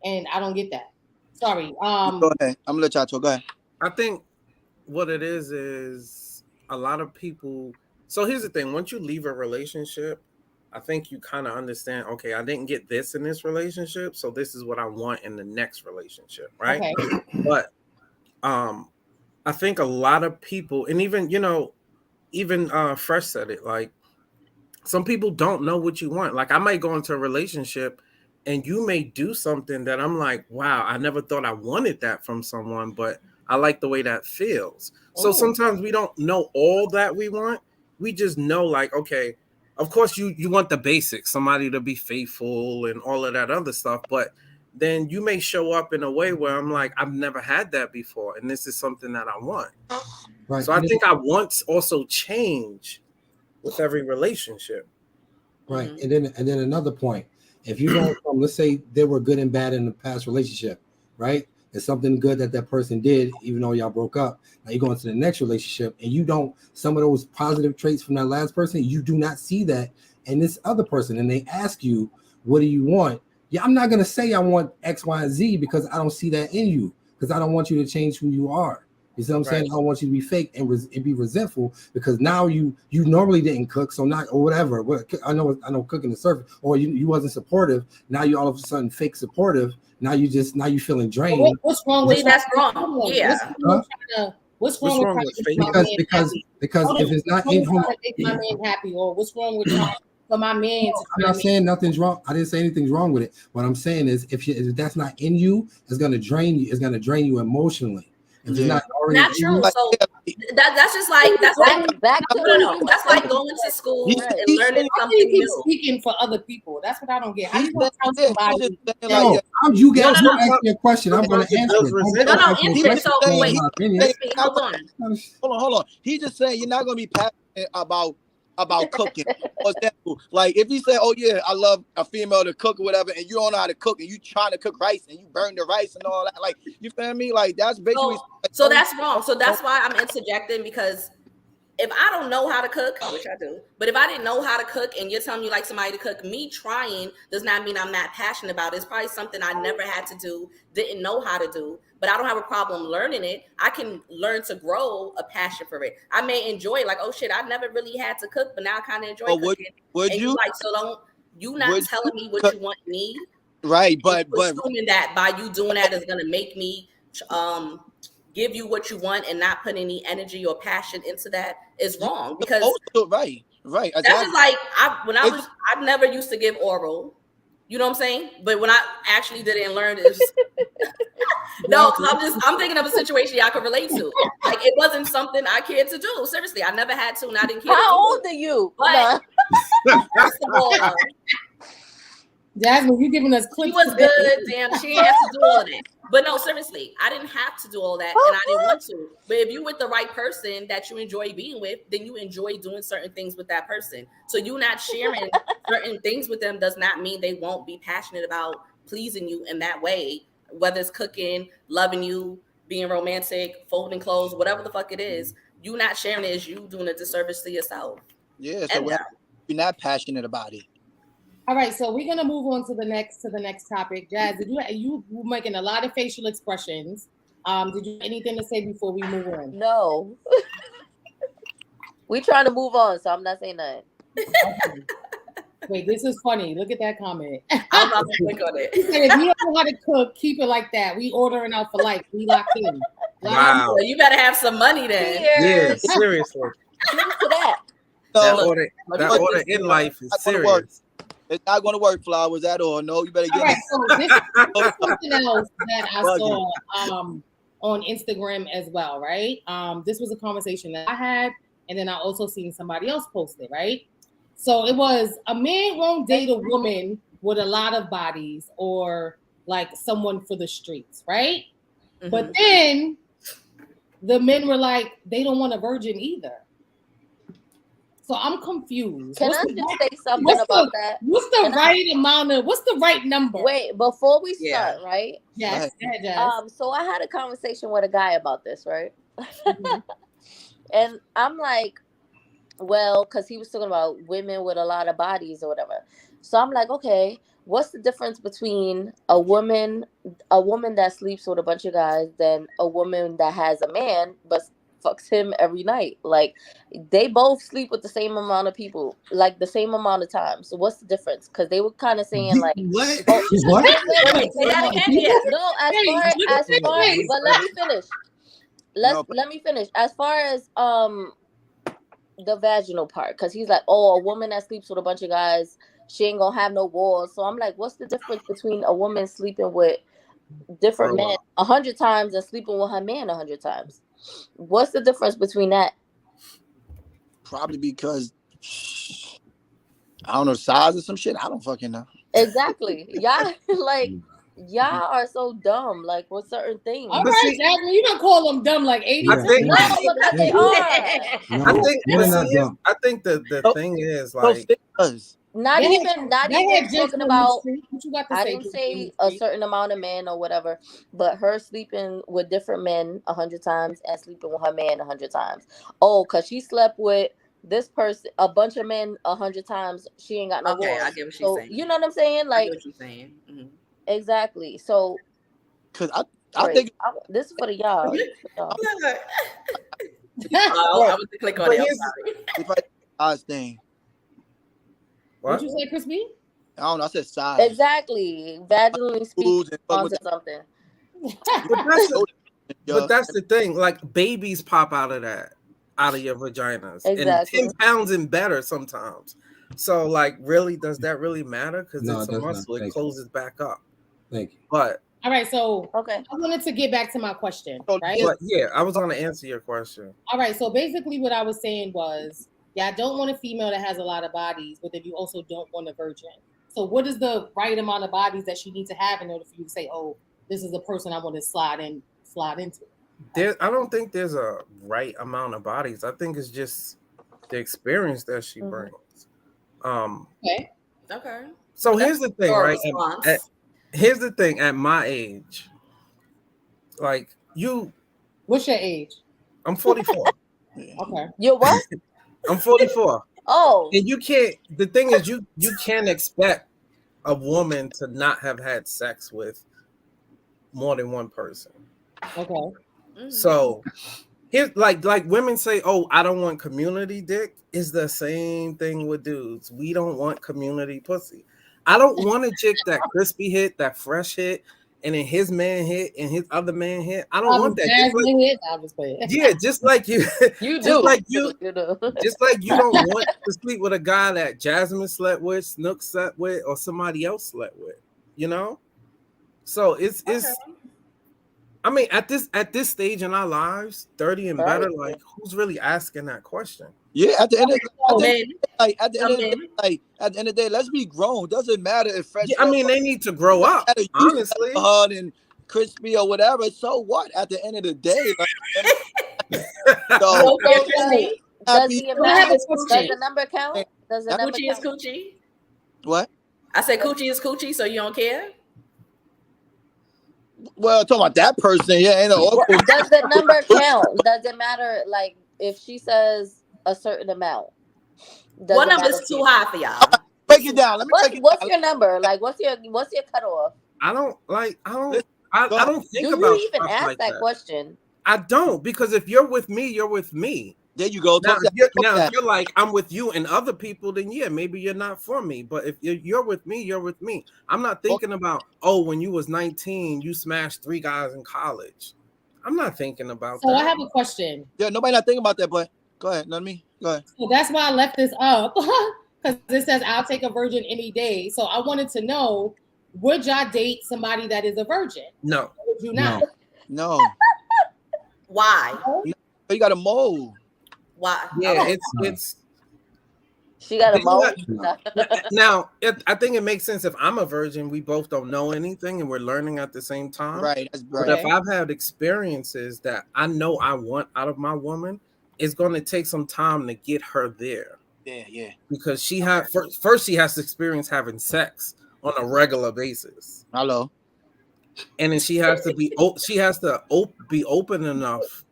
And I don't get that. Sorry. Go ahead. I'm gonna let y'all talk. Go ahead. I think what it is a lot of people. So here's the thing: once you leave a relationship, I think you kind of understand, okay, I didn't get this in this relationship, so this is what I want in the next relationship, right? Okay. But I think a lot of people, and even, even Fresh said it, like, some people don't know what you want. Like, I might go into a relationship and you may do something that I'm like, wow, I never thought I wanted that from someone, but I like the way that feels. So Oh. sometimes we don't know all that we want. We just know, like, okay, of course you want the basics, somebody to be faithful and all of that other stuff, but then you may show up in a way where I'm like, I've never had that before, and this is something that I want. Right. So I think I want also change with every relationship. Right. Mhm. And then another point. If you go from, let's say they were good and bad in the past relationship, right? It's something good that person did, even though y'all broke up. Now you go into the next relationship and you don't, some of those positive traits from that last person, you do not see that in this other person. And they ask you, what do you want? Yeah, I'm not going to say I want X, Y, and Z because I don't see that in you, because I don't want you to change who you are. You see what I'm saying? I don't want you to be fake and be resentful because now you normally didn't cook, so not or whatever. I know cooking the surface, or you wasn't supportive. Now you all of a sudden fake supportive. Now you feeling drained. What's wrong with See, that's wrong. Yeah. What's wrong with fake? Because if it's not in trying to make my man happy, or what's wrong with trying for my man to I'm not saying nothing's wrong. I didn't say anything's wrong with it. What I'm saying is if that's not in you, it's gonna drain you. It's gonna drain you emotionally. If it's not already Not true. Like, So that's just like back to no. That's like going to school and learning How something can you keep new. speaking for other people? That's what I don't get. How He you gonna tell said- somebody? No, you No, no, ask me a question. I'm gonna answer it. No, answer it. So wait, My opinion. hold on. hold on. He just saying you're not gonna be passionate about cooking. For example, like if you say, "Oh yeah, I love a female to cook or whatever," and you don't know how to cook, and you trying to cook rice and you burn the rice and all that, like you feel me? Like that's basically. So that's wrong. So that's why I'm interjecting, because if I don't know how to cook, which I do, but if I didn't know how to cook and you're telling me like somebody to cook, me trying does not mean I'm not passionate about it. It's probably something I never had to do, didn't know how to do, but I don't have a problem learning it. I can learn to grow a passion for it. I may enjoy it, like, oh shit, I never really had to cook, but now I kind of enjoy cooking. Would and you like, so don't you not telling me what you want me? Right, but assuming that by you doing that is gonna make me give you what you want and not put any energy or passion into that is wrong, because right. That's just like I never used to give oral. You know what I'm saying? But when I actually did it and learned it, no, because I'm thinking of a situation y'all can relate to. Like it wasn't something I cared to do. Seriously, I never had to, and I didn't care. How old are you? But first of all, Jasmine, you giving us clips. She was good, damn. She didn't have to do all of that. But no, seriously, I didn't have to do all that, and I didn't want to. But if you're with the right person that you enjoy being with, then you enjoy doing certain things with that person. So you not sharing certain things with them does not mean they won't be passionate about pleasing you in that way, whether it's cooking, loving you, being romantic, folding clothes, whatever the fuck it is. You not sharing it is you doing a disservice to yourself. Yeah, so you're not passionate about it. All right, so we're gonna move on to the next topic. Jazz, did you were making a lot of facial expressions. Did you have anything to say before we move on? No. We trying to move on, so I'm not saying nothing. Okay. Wait, this is funny. Look at that comment. I'm about to click on it. If you don't know how to cook, keep it like that. We ordering out for life. We locked in. Wow. You better have some money then. Yeah, seriously. Cheers to that. That order in life is serious. It's not going to work, Flowers, at all. No, you better get all right, so this is something else that I saw on Instagram as well, right? This was a conversation that I had, and then I also seen somebody else post it, right? So it was a man won't date a woman with a lot of bodies or like someone for the streets, right? Mm-hmm. But then the men were like, they don't want a virgin either. So I'm confused. Can I just say something about that? What's the right number? Wait, before we start, right? Yes. So I had a conversation with a guy about this, right? Mm-hmm. And I'm like, well, because he was talking about women with a lot of bodies or whatever. So I'm like, okay, what's the difference between a woman that sleeps with a bunch of guys than a woman that has a man but fucks him every night. Like they both sleep with the same amount of people, like the same amount of time. So what's the difference? Because they were kind of saying like, What? oh, What? Wait, say that again. Yes. no, as far, but let me finish. Let me finish. As far as the vaginal part, because he's like, oh, a woman that sleeps with a bunch of guys, she ain't gonna have no walls. So I'm like, what's the difference between a woman sleeping with different men 100 times and sleeping with her man 100 times? What's the difference between that? Probably because I don't know, size or some shit. I don't fucking know. Exactly. Y'all like y'all are so dumb. Like with certain things. All right, Jasmine, you don't call them dumb like 80. I think- No, because they are. I think the thing is like Not even talking about. What you got to I say? didn't say a certain amount of men or whatever, but her sleeping with different men 100 times and sleeping with her man 100 times. Oh, because she slept with this person, a bunch of men 100 times. She ain't got no Okay, walls. I get what she's So, saying. you know what I'm saying? I Like, get what you're saying. Mhm. exactly. So, because I think this is for the y'all. Look. Y'all. Oh, I was to click on But it. I'm here's- sorry. if I size thing, What what? you say, Crispy? I don't know. I said size. Exactly. Vaginally Foods speaking and fuck onto with something. But that's the thing. Like babies pop out of your vaginas, Exactly. and 10 pounds and better sometimes. So like, really, does that really matter? Because No, it's it a does not. muscle; it Thank you. closes back up. Thank you. But All right, so Okay. I wanted to get back to my question, Oh, right? yeah. but yeah, I was gonna answer your question. All right, so basically what I was saying was, yeah, I don't want a female that has a lot of bodies, but then you also don't want a virgin. So what is the right amount of bodies that she needs to have in order for you to say, oh, this is the person I want to slide into? I don't think there's a right amount of bodies. I think it's just the experience that she Mhm. brings. Okay. Okay. So here's the thing, Your right? response. Here's the thing. At my age, like What's your age? I'm 44. Okay. You're what? I'm 44. Oh, And you can't. The thing is, you can't expect a woman to not have had sex with more than one person. Okay. Mhm. So here, like women say, "Oh, I don't want community dick." Is the same thing with dudes. We don't want community pussy. I don't want a chick that crispy hit, that fresh hit, and then his man hit and his other man hit. I don't want that. I'll just play it. Yeah, just like you. you just do. like you. You do. Just like you don't want to sleep with a guy that Jasmine slept with, Snook slept with, or somebody else slept with, you know? So it's I mean, at this stage in our lives, 30 and better, like who's really asking that question? Yeah, at the end of Men. at the end of the day, let's be grown. Doesn't matter if fresh. Yeah, I mean, they need to grow up, honestly. Hard and crispy or whatever. So what? At the end of the day, like, so Does the number count? Does the number Coochie is count? coochie. What? I said coochie is coochie, so you don't care? Well, talking about that person, yeah, ain't no. Does the number count? Does it matter? Like if she says a certain amount, What number is too high for y'all? Break it down. Let me break it What's down. your number? Like what's your cutoff? I don't think Do about you even stuff ask like that question? I don't, because if you're with me, you're with me. There you go. Now, if you're like, I'm with you and other people, then yeah, maybe you're not for me. But if you're with me, you're with me. I'm not thinking about, oh, when you was 19, you smashed 3 guys in college. I'm not thinking about that. So I have a question. Yeah, nobody not thinking about that, but go ahead. Not me. Go ahead. So that's why I left this up because it says I'll take a virgin any day. So I wanted to know, would y'all date somebody that is a virgin? No. Or would you not? No. Why? You got a mole. Why? Yeah, it's. She got a mole. Now, I think it makes sense if I'm a virgin, we both don't know anything and we're learning at the same time. Right. That's But right. if I've had experiences that I know I want out of my woman, it's going to take some time to get her there. Yeah. Because she had first she has to experience having sex on a regular basis. Hello. And then she has to be be open enough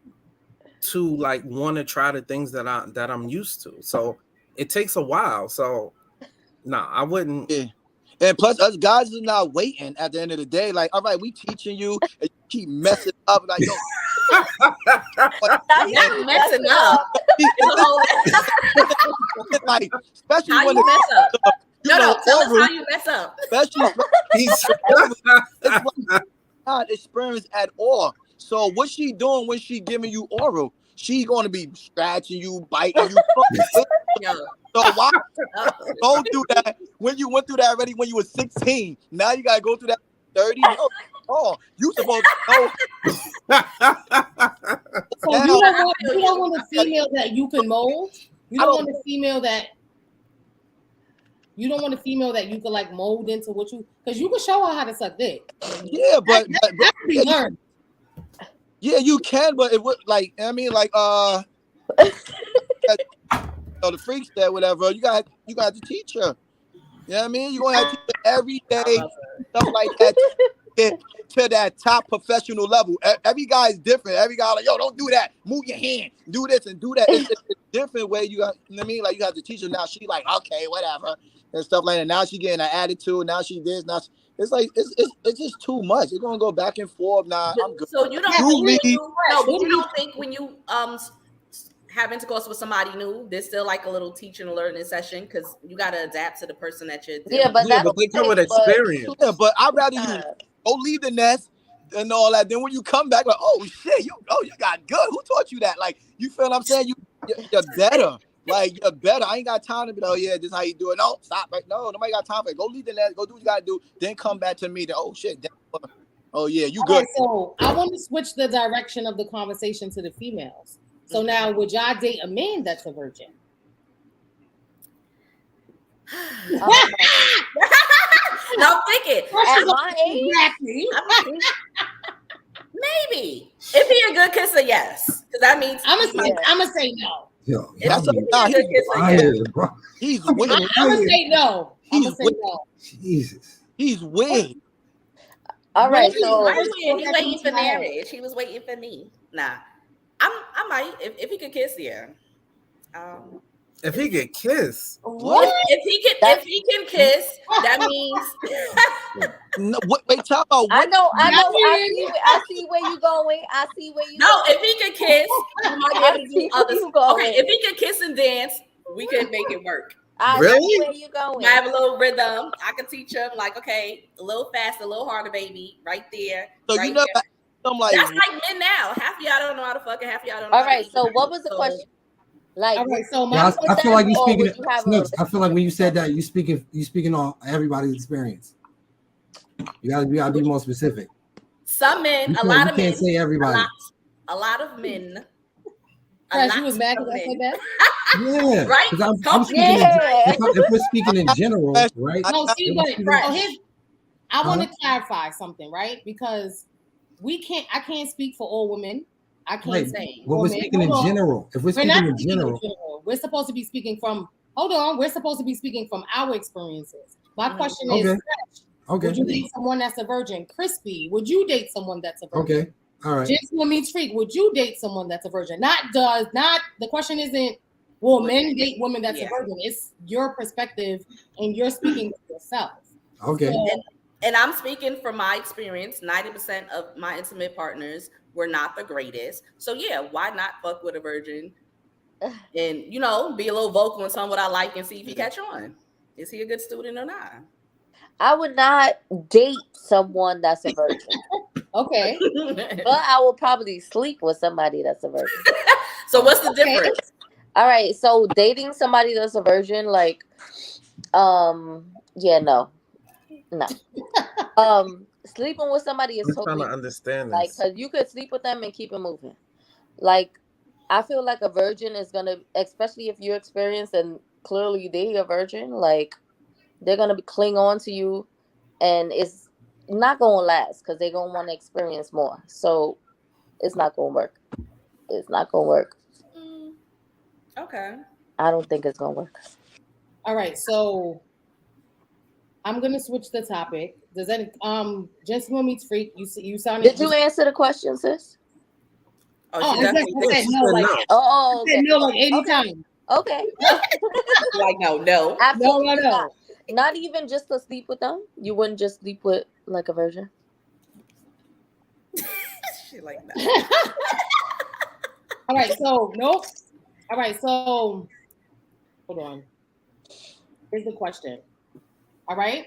to like want to try the things that I'm used to. So it takes a while. So I wouldn't. Yeah. And plus, us guys are not waiting at the end of the day. Like, all right, we teaching you, and you keep messing up. Like, yo, That's messing up. It's a whole- Like, especially How when you mess up? you No, know, tell us oral, how you mess up. especially He's it's like not experience at all. So what she doing when she giving you oral? She gonna be scratching you, biting you. Yo, So why uh, go through that when you went through that already when you were 16? Now you gotta go through that 30. No, oh, you supposed to know. So Now, you don't want a female that you can mold. You I don't don't- want a female that you could like mold into what you, because you can show her how to suck dick. yeah, but That can be learned. yeah, you can, but it would like I mean like the freaks that whatever you got to teach her. You know what I mean? You're gonna have to teach her every day, stuff like that, to get to that top professional level. Every guy is different. Every guy like, yo, don't do that. Move your hand. Do this and do that. It's a different way. You got, you know what I mean? Like you have to teach her. Now she like, okay, whatever, and stuff like that. Now she getting an attitude. Now she this. Now it's like it's just too much. It's gonna go back and forth. Nah, I'm good. so you don't You leave. no, but you don't think when you have intercourse with somebody new, there's still like a little teaching and learning session because you got to adapt to the person that you're dealing Yeah, but with. Yeah, that's but they come with but experience. Yeah, but I'd rather you uh, go leave the nest and all that. Then when you come back, like, oh shit, you got good. Who taught you that? Like, you feel what I'm saying? You're better. Like, you're better. I ain't got time to be, oh yeah, this is how you do it. No, stop. Right? No, nobody got time for it. Go leave the nest. Go do what you gotta do. Then come back to me. Then, oh shit. Oh yeah, you All good. right, so I want to switch the direction of the conversation to the females. So now, would y'all date a man that's a virgin? um, No, I'm thinking at my age, Exactly. maybe if he a good kisser, yes, because that means I'm gonna Yeah. say no. Yo, if That's y'all a- be nah, he a good kisser, yes. wild, bro. He's I'm weird. gonna say no. I'm gonna say He's no. Jesus. He's weird. all right. Really? So Right First when he one waiting that for comes to my head. marriage, he was waiting for me. Nah, I might if he could kiss, yeah. If he get kissed, what? If he can kiss, that means No, wait, talk about I what? know. I Nothing. see where you going. I see where you. no. going. If he can kiss, we might be able to I see do where other. you going. Okay, if he can kiss and dance, we can make it work. I Really? see where you going. I have a little rhythm. I can teach him like, okay, a little faster, a little harder, baby, right there. So right you know, there. I'm like, That's like men now. Half of y'all don't know how to fuck, and half of y'all don't know. All how to right. eat. So what was the So, question? Like, All right, so Yeah, my I feel like you or speaking. would you have a Snooks, I feel like when you said that, you speaking on everybody's experience. You gotta be more specific. Some men, You a lot you of can't men, say everybody. a lot of men. Crash, you was mad because I said that? Yeah, Right? because I'm speaking. Yeah. If we're speaking in general, right? No, see, but Right. so I want to clarify something, right? Because I can't speak for all women. I can't Right. say. Well, all we're men. speaking in Hold on. general. If we're We're speaking not in speaking general, We're supposed to be speaking from. Hold on. We're supposed to be speaking from our experiences. My question is, Okay. Crash, okay, would you date someone that's a virgin? Crispy, would you date someone that's a virgin? okay, all right. Gentleman meets freak, would you date someone that's a virgin? Not the question isn't will men date women that's a virgin? It's your perspective and you're speaking for yourself. Okay. So, And I'm speaking from my experience. 90% of my intimate partners were not the greatest. So yeah, why not fuck with a virgin? And be a little vocal and tell him what I like and see if he catch on. Is he a good student or not? I would not date someone that's a virgin, okay. but I will probably sleep with somebody that's a virgin. So what's the Okay. difference? All right, so dating somebody that's a virgin, like, yeah, no. Sleeping with somebody is I'm trying totally to understand like, this. because you could sleep with them and keep it moving. Like, I feel like a virgin is gonna, especially if you're experienced and clearly they a virgin, like they're gonna cling on to you, and it's not gonna last because they're gonna want to experience more. So it's not gonna work. It's not gonna work. Okay. I don't think it's gonna work. All right, so I'm gonna switch the topic. Does any gentleman meets freak? You sounded. Did you answer the question, sis? Oh, she I definitely said did. no, like Oh, I said okay. no, like 80 Okay. times. Okay. Like no. Absolutely No. not even just to sleep with them. You wouldn't just sleep with like a virgin. Shit like that. All right, so nope. All right, so hold on. Here's the question. All right,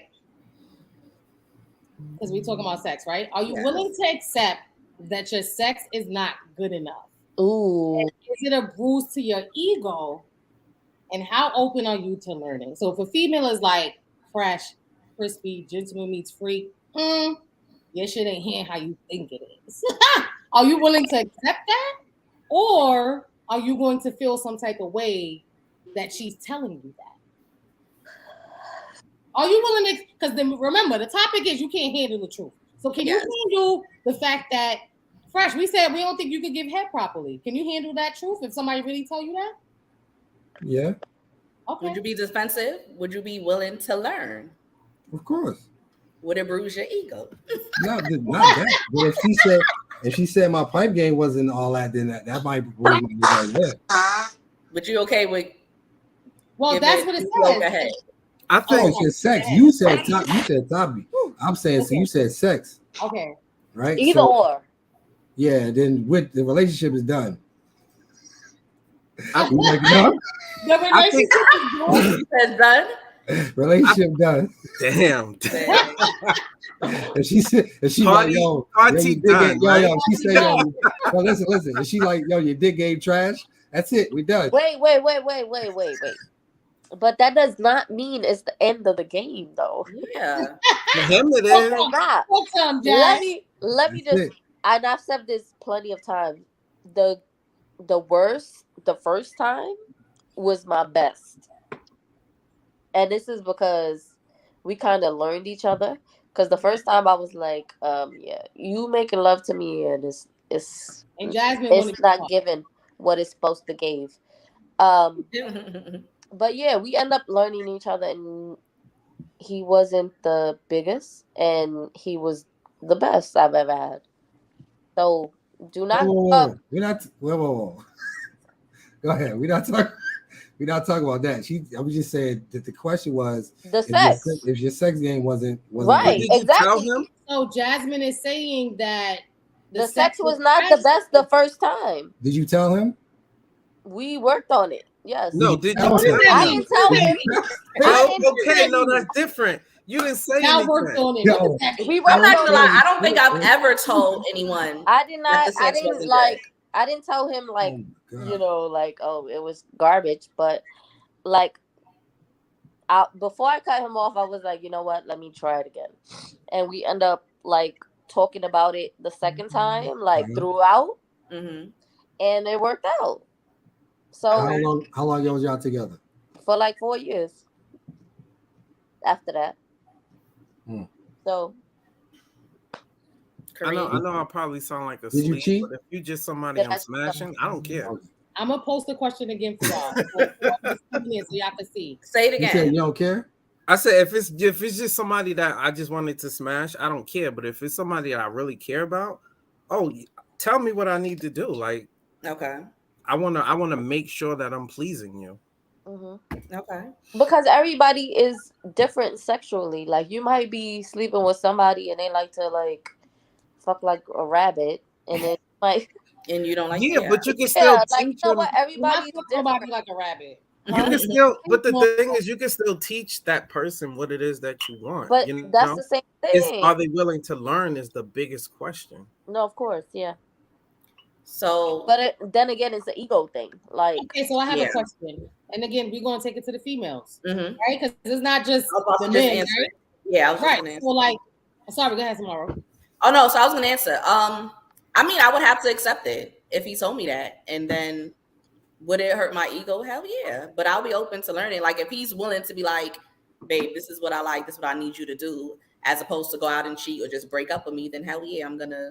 because we're talking about sex, right? Are you willing to accept that your sex is not good enough? Ooh. And is it a bruise to your ego? And how open are you to learning? So if a female is like fresh, crispy, gentleman meets freak, your shit ain't here how you think it is. Are you willing to accept that? Or are you going to feel some type of way that she's telling you that? Are you willing to, because then remember, the topic is you can't handle the truth. So can you handle the fact that, Fresh, we said we don't think you could give head properly. Can you handle that truth if somebody really tell you that? Yeah. Okay. Would you be defensive? Would you be willing to learn? Of course. Would it bruise your ego? Not that. But if she said my pipe game wasn't all that, then that might bruise me right there. Would you okay with? Well, that's what it says. Ahead. I think it's sex. You said top. You said topic. I'm saying so. You said sex. Okay. Right. Either or. Yeah. Then with the relationship is done. The relationship is done. Relationship done. Damn. And she said, and she like, yo, she said, yo, listen. And she like, yo, your dick game trash. That's it. We done. Wait. But that does not mean it's the end of the game, though. Yeah. For him it is. Let me just. And I've said this plenty of times. The worst, the first time was my best. And this is because we kind of learned each other. Because the first time I was like, you making love to me and it's not given what it's supposed to give. But yeah, we end up learning each other, and he wasn't the biggest, and he was the best I've ever had. So do not. Whoa. Go ahead. We're not talking about that. I was just saying that the question was the sex. If your sex game wasn't right, good. exactly. So Jasmine is saying that the sex was not the best the first time. Did you tell him? We worked on it. Yes. No, did you tell him? I didn't tell him. Okay, no, that's different. You didn't say anything. Worked on it. I'm not gonna lie. I don't think I've ever told anyone. I didn't tell him like it was garbage, but like before I cut him off, I was like, you know what? Let me try it again, and we end up like talking about it the second time, like throughout, and it worked out. So how long was y'all together? For like 4 years. After that. So I know I probably sound like a Did you cheat? But if you just somebody I'm smashing, I don't care. I'm gonna post the question again for y'all. So y'all can see. Say it again. You said you don't care? I said if it's just somebody that I just wanted to smash, I don't care. But if it's somebody that I really care about, tell me what I need to do. Like, okay, I wanna make sure that I'm pleasing you. Okay. Because everybody is different sexually. Like you might be sleeping with somebody and they like to like fuck like a rabbit, and then like and you don't like but you can still teach them. Everybody's nobody like a rabbit. You can still, but the thing is, you can still teach that person what it is that you want. But that's the same thing. Are they willing to learn? Is the biggest question. No, of course, yeah. So, but then again, it's an ego thing. Like, okay, so I have a question, and again, we're gonna take it to the females, right? Because it's not just the men, right? Yeah, I was right. So, like, sorry, go ahead, tomorrow. Oh no, so I was gonna answer. I mean, I would have to accept it if he told me that, and then would it hurt my ego? Hell yeah, but I'll be open to learning. Like, if he's willing to be like, babe, this is what I like, this is what I need you to do, as opposed to go out and cheat or just break up with me, then hell yeah, I'm gonna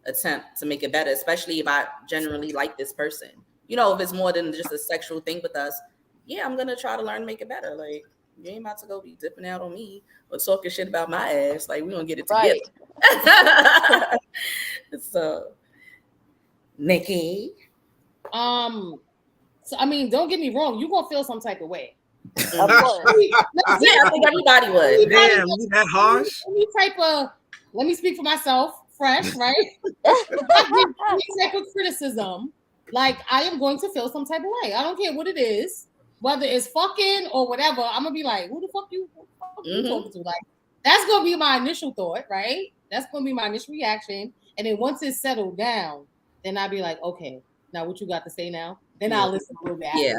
attempt to make it better, especially if I genuinely like this person. You know, if it's more than just a sexual thing with us, yeah, I'm gonna try to learn to make it better. Like, you ain't about to go be dipping out on me or talking shit about my ass. Like, we gonna get it together. Right. So, Nikki. So I mean, don't get me wrong, you gonna feel some type of way. Of course. Yeah, I think everybody would. Damn, you that harsh? Let me speak for myself. Fresh, right? Any type of criticism like I am going to feel some type of way. I don't care what it is, whether it's fucking or whatever. I'm gonna be like, who the fuck you talking to? Like, that's gonna be my initial thought, right? That's gonna be my initial reaction. And then once it's settled down, then I'll be like, okay, now what you got to say now? Then I'll listen a little bit. Yeah.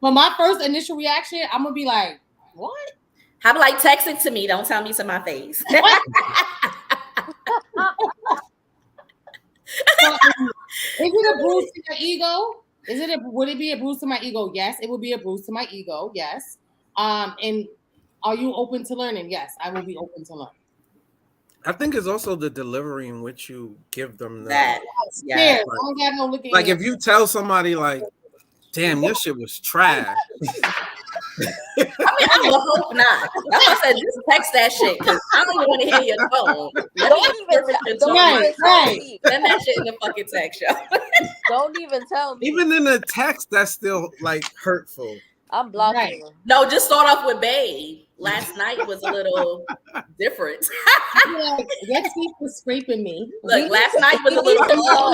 But my first initial reaction, I'm gonna be like, what? How about like text it to me? Don't tell me to my face. So, is it a bruise to your ego? Would it be a bruise to my ego? Yes, it would be a bruise to my ego. Yes. And are you open to learning? Yes, I will be open to learn. I think it's also the delivery in which you give them That. Yeah. Yeah. I don't got no looking. like if you tell somebody like, damn, your shit was trash. I mean, I would hope not. That's why I said just text that shit because I don't even want to hear your tone. Send that shit in the fucking text, yo. Don't even tell me. Even in the text, that's still like hurtful. I'm blocking you. No, just start off with babe. Last night was a little different. Your teeth was scraping me. Look, last night was a little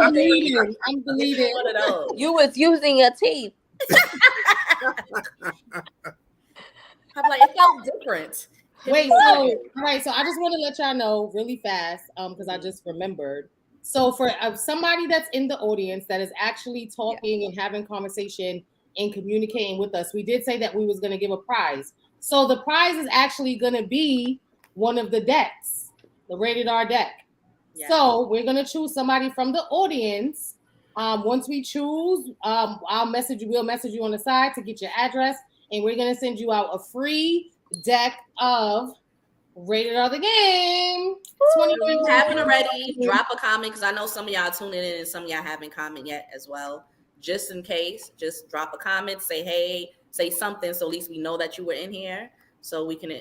I'm deleting. One of those. You was using your teeth. I'm like, it felt different. Wait, all right. So I just want to let y'all know really fast, because I just remembered. So for somebody that's in the audience that is actually talking and having conversation and communicating with us, we did say that we was going to give a prize. So the prize is actually going to be one of the decks, the Rated R deck. Yeah. So we're going to choose somebody from the audience. Once we choose, we'll message you on the side to get your address, and we're going to send you out a free deck of Rated R the Game. If you haven't already, drop a comment because I know some of y'all tuning in and some of y'all haven't commented yet as well. Just in case, just drop a comment, say hey, say something, so at least we know that you were in here, so we can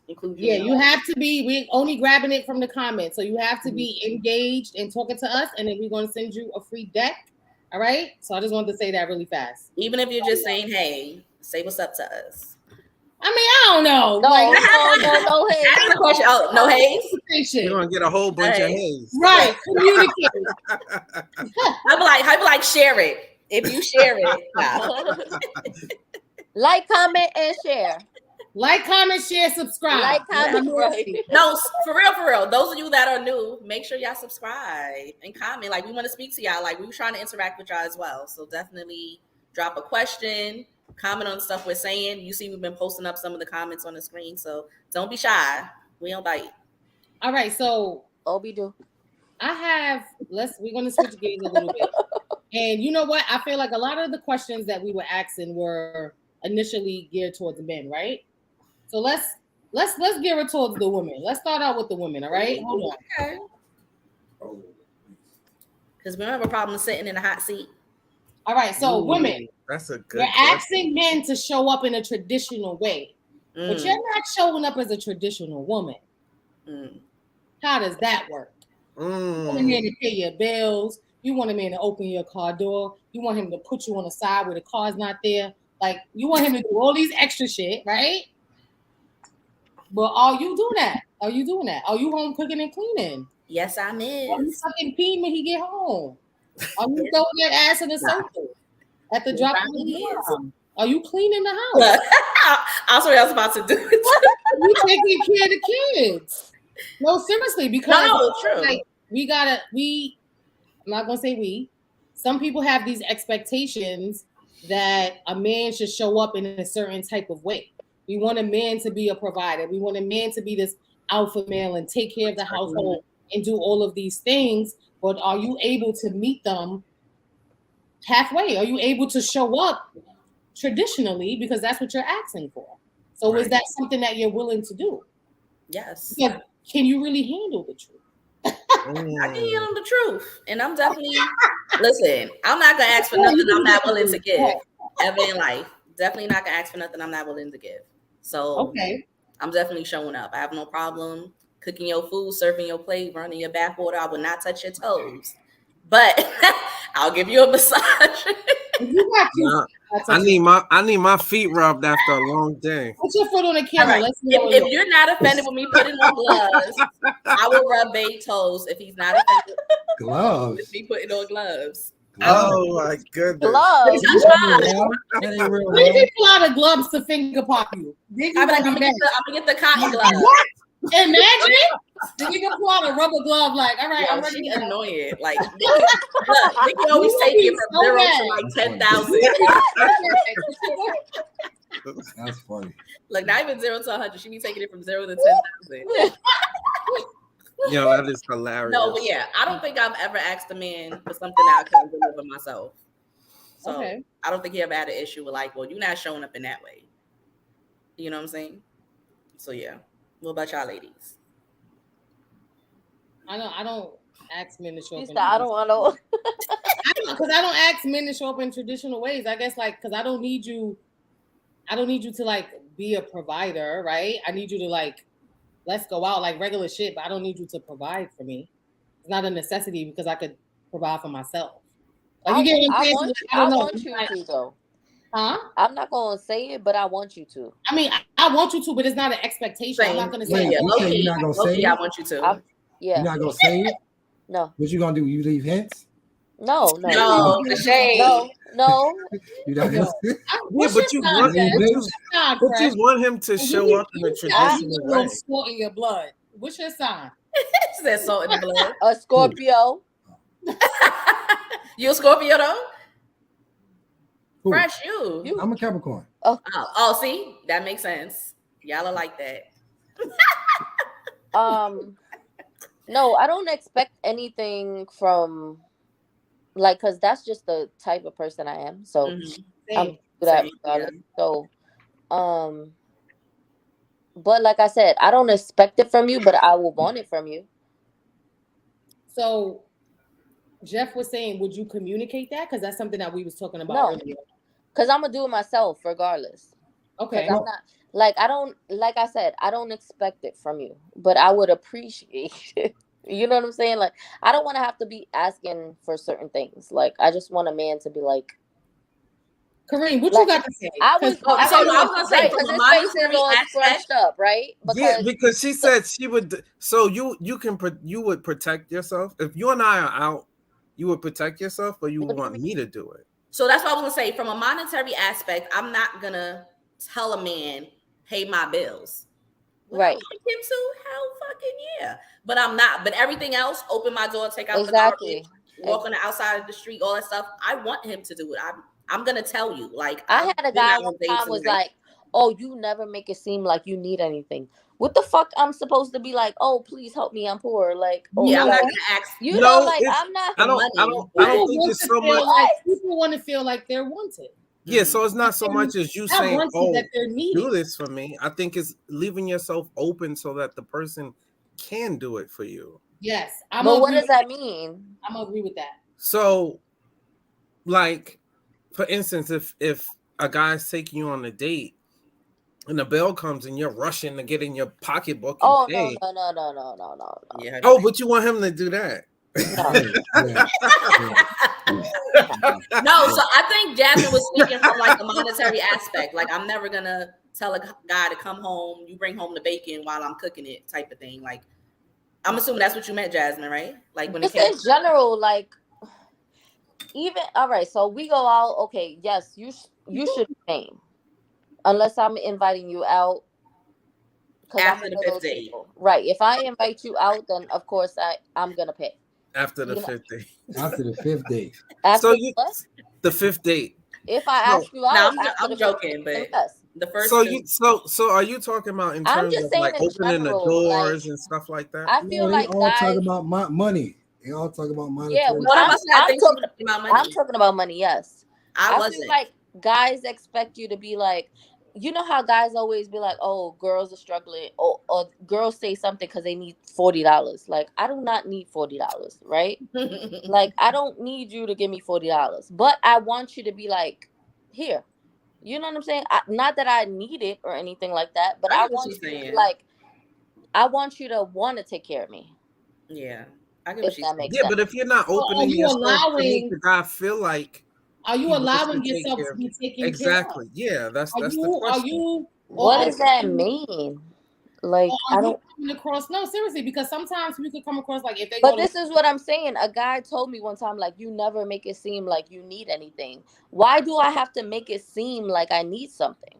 include you. Yeah, you have to be. We're only grabbing it from the comments, so you have to be engaged and talking to us, and then we're going to send you a free deck. All right. So I just wanted to say that really fast. Even if you're just saying hey, say what's up to us. I mean, I don't know. No, like, no haze. Ask the question. Oh, no haze. You're gonna get a whole bunch of haze. Right. Communicate. I'd be like, share it. If you share it, wow. Like, comment, and share. Like, comment, share, subscribe. Like, comment, No, for real. Those of you that are new, make sure y'all subscribe and comment. Like, we want to speak to y'all. Like, we were trying to interact with y'all as well. So definitely drop a question, comment on the stuff we're saying. You see, we've been posting up some of the comments on the screen. So don't be shy. We don't bite. All right. So Obi do. We're going to switch gears a little bit. And you know what? I feel like a lot of the questions that we were asking were initially geared towards the men, right? So let's gear it towards the women. Let's start out with the women, all right? Hold on. Okay. Because we don't have a problem sitting in a hot seat. All right, so women. That's a good. You're asking men to show up in a traditional way, but you're not showing up as a traditional woman. How does that work? You want a man to pay your bills. You want a man to open your car door. You want him to put you on the side where the car's not there. Like, you want him to do all these extra shit, right? But are you doing that? Are you home cooking and cleaning? Yes, I'm in. Are you fucking peeing when he get home? Are you throwing that ass in the circle at the drop of the bomb? Are you cleaning the house? That's what I was about to do. You taking care of the kids? No, seriously, because true. Like, I'm not gonna say we. Some people have these expectations that a man should show up in a certain type of way. We want a man to be a provider. We want a man to be this alpha male and take care of the household and do all of these things. But are you able to meet them halfway? Are you able to show up traditionally? Because that's what you're asking for. So is that something that you're willing to do? Yes. Because can you really handle the truth? I can handle the truth. And I'm definitely, listen, I'm not going to ask for nothing I'm not willing to give ever in life. Definitely not going to ask for nothing I'm not willing to give. So I'm definitely showing up. I have no problem cooking your food, serving your plate, running your bath water. I will not touch your toes. But I'll give you a massage. I need my feet rubbed after a long day. Put your foot on the camera. Right. If you're not offended with me putting on gloves, I will rub Babe's toes if he's not offended gloves with me putting on gloves. Oh my goodness. Gloves. That ain't real, When man. you pull out of gloves to finger pop you, then you I'm gonna gonna be mad. get the cotton glove. Imagine then you can pull out a rubber glove like, all right, I'm Yo, ready. she to go. annoying. Like, Nikki always You take be it from so 0 mad. to like That's 10,000. That's funny. Like, not even 0 to 100. She be taking it from 0 to 10,000. Yo, that is hilarious. No, but yeah, I don't think I've ever asked a man for something I couldn't deliver myself. So Okay. I don't think he ever had an issue with like, well, you're not showing up in that way. You know what I'm saying? So yeah. What about y'all ladies? I don't ask men to show up. She said, I don't want to. Because I don't ask men to show up in traditional ways. I guess like because I don't need you to like be a provider, right? I need you to like let's go out like regular shit, but I don't need you to provide for me. It's not a necessity because I could provide for myself. Like, you get what I'm saying? I want you to though. Huh? I'm not gonna say it, but I want you to. I mean, I want you to, but it's not an expectation. I'm not gonna say. Wait, you say you're not gonna say I it? want you to. Yeah. You're not gonna say it? No. What you gonna do? You leave hints? No. No, the shade. No. You not gonna say it? Yeah, but you want him to show up in a traditional way. Salt in your blood. What's your sign? She said salt in the blood. A Scorpio. You a Scorpio though? Who? Fresh, you. I'm a Capricorn. Oh, see, that makes sense. Y'all are like that. No, I don't expect anything from like because that's just the type of person I am. So I'm good at regardless. So but like I said, I don't expect it from you, but I will want it from you. So Jeff was saying, would you communicate that? Because that's something that we was talking about earlier. Because I'm gonna do it myself regardless. Okay. I'm not like I said, I don't expect it from you, but I would appreciate it. You know what I'm saying? Like I don't want to have to be asking for certain things. Like I just want a man to be like, Kareem, what you got to say? I was gonna say because his face is all scrunched up, right? Because she said she would. So you would protect yourself if you and I are out. You would protect yourself, or you would want me to do it. So that's what I was gonna say. From a monetary aspect, I'm not gonna tell a man, "Pay my bills." Right. Like him too? Hell, fucking yeah. But I'm not. But everything else, open my door, take out the garbage, walk on the outside of the street, all that stuff. I want him to do it. I'm gonna tell you. Like I had a guy one time was like, "Oh, you never make it seem like you need anything." What the fuck? I'm supposed to be like, "Oh, please help me. I'm poor." Like, oh, yeah, I'm not gonna ask. You know, like I'm not. I don't think it's so much. Like, people want to feel like they're wanted. Yeah, so it's not so much as you saying, "Oh, that they're do this for me." I think it's leaving yourself open so that the person can do it for you. Yes, but what does that mean? I'm gonna agree with that. So, like, for instance, if a guy's taking you on a date and the bill comes and you're rushing to get in your pocketbook and pay. No. Yeah. Oh, but you want him to do that. No, so I think Jasmine was speaking from like the monetary aspect. Like I'm never gonna tell a guy to come home, you bring home the bacon while I'm cooking it, type of thing. Like I'm assuming that's what you meant, Jasmine, right? Like when it's in general, like even all right. So we go out. Okay, yes, you should be paying, unless I'm inviting you out. After the 5th date, right? If I invite you out, then of course I'm gonna pay. After the 5th date. After the 5th date. After the 5th date. If I ask you out, I'm joking, but the first. So are you talking about in terms of like opening the doors and stuff like that? I feel like they all talk about money. They all talk about money. Yeah, I'm talking about money. Yes, I feel like guys expect you to be like. You know how guys always be like, "Oh, girls are struggling," or girls say something because they need $40. Like, I do not need $40, right? Like, I don't need you to give me $40, but I want you to be like, here. You know what I'm saying? Not that I need it or anything like that, but I want you to be like, I want you to want to take care of me. Yeah, I get what she's saying. Yeah, but if you're not opening yourself to make the guy feel like. Are you allowing yourself to be taken care of? Exactly. Yeah, that's the question. What does that mean? Like I don't. Coming across, no, seriously, because sometimes we could come across like if they. But this is what I'm saying. A guy told me one time, like, you never make it seem like you need anything. Why do I have to make it seem like I need something?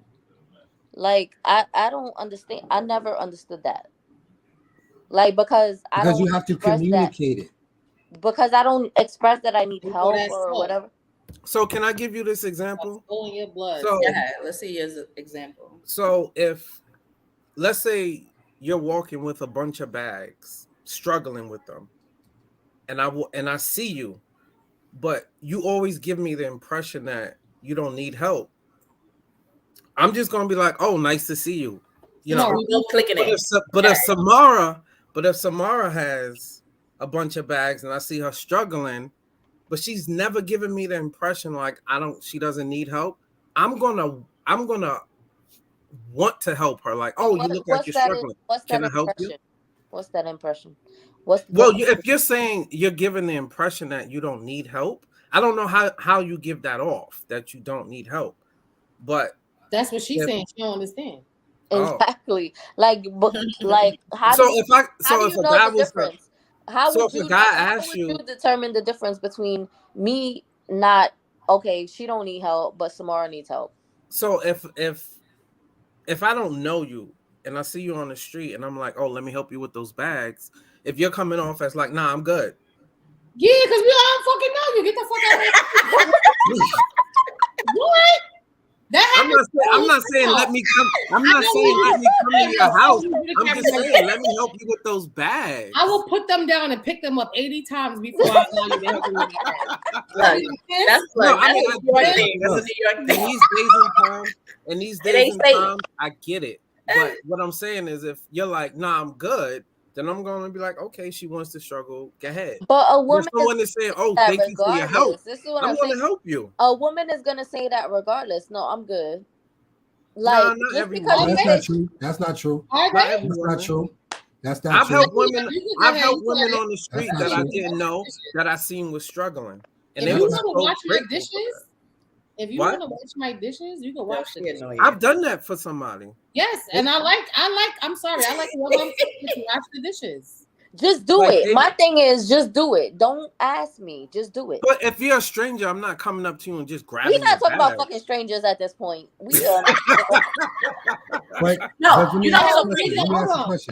Like I don't understand. I never understood that. Like because you have to communicate it. Because I don't express that I need help or whatever. So can I give you this example? Pulling your blood. So yeah, let's see his example. So if, let's say you're walking with a bunch of bags, struggling with them, and I see you, but you always give me the impression that you don't need help, I'm just gonna be like, oh, nice to see you. You know, we both clicking it. But if Samara has a bunch of bags and I see her struggling, but she's never given me the impression like she doesn't need help, I'm gonna want to help her. Like, oh, you look like you're struggling. Can I help you? What's that impression? If you're saying you're giving the impression that you don't need help, I don't know how you give that off, that you don't need help. But that's what she's saying. She don't understand. Exactly. Like how so do you, if a guy was difference? How would you determine the difference between me not okay, she don't need help, but Samara needs help? So if I don't know you and I see you on the street and I'm like, oh, let me help you with those bags. If you're coming off as like, nah, I'm good. Yeah, because we all fucking know you. Get the fuck out of here. What? I'm not saying let me come. I'm not saying let me come to your house. I'm just saying let me help you with those bags. I will put them down and pick them up 80 times before I allow you to help me with that. That's a New York thing. In these days and times, I get it. But what I'm saying is, if you're like, nah, I'm good, then I'm going to be like, okay, she wants to struggle. Go ahead. But a woman is saying, oh, thank you for your help. This is what I'm going to help you. A woman is going to say that regardless. No, I'm good. Like, just because that's not true. That's not true. I've helped women on the street that I didn't know that I seen was struggling. And if you want to watch my dishes, if you want to watch my dishes, you can watch it. I've done that for somebody. Yes, and I like. I'm sorry, I like when I'm to watch the dishes. Just do it. My thing is, just do it. Don't ask me. Just do it. But if you're a stranger, I'm not coming up to you and just grabbing. We're not talking about fucking strangers at this point. We are. No, you know so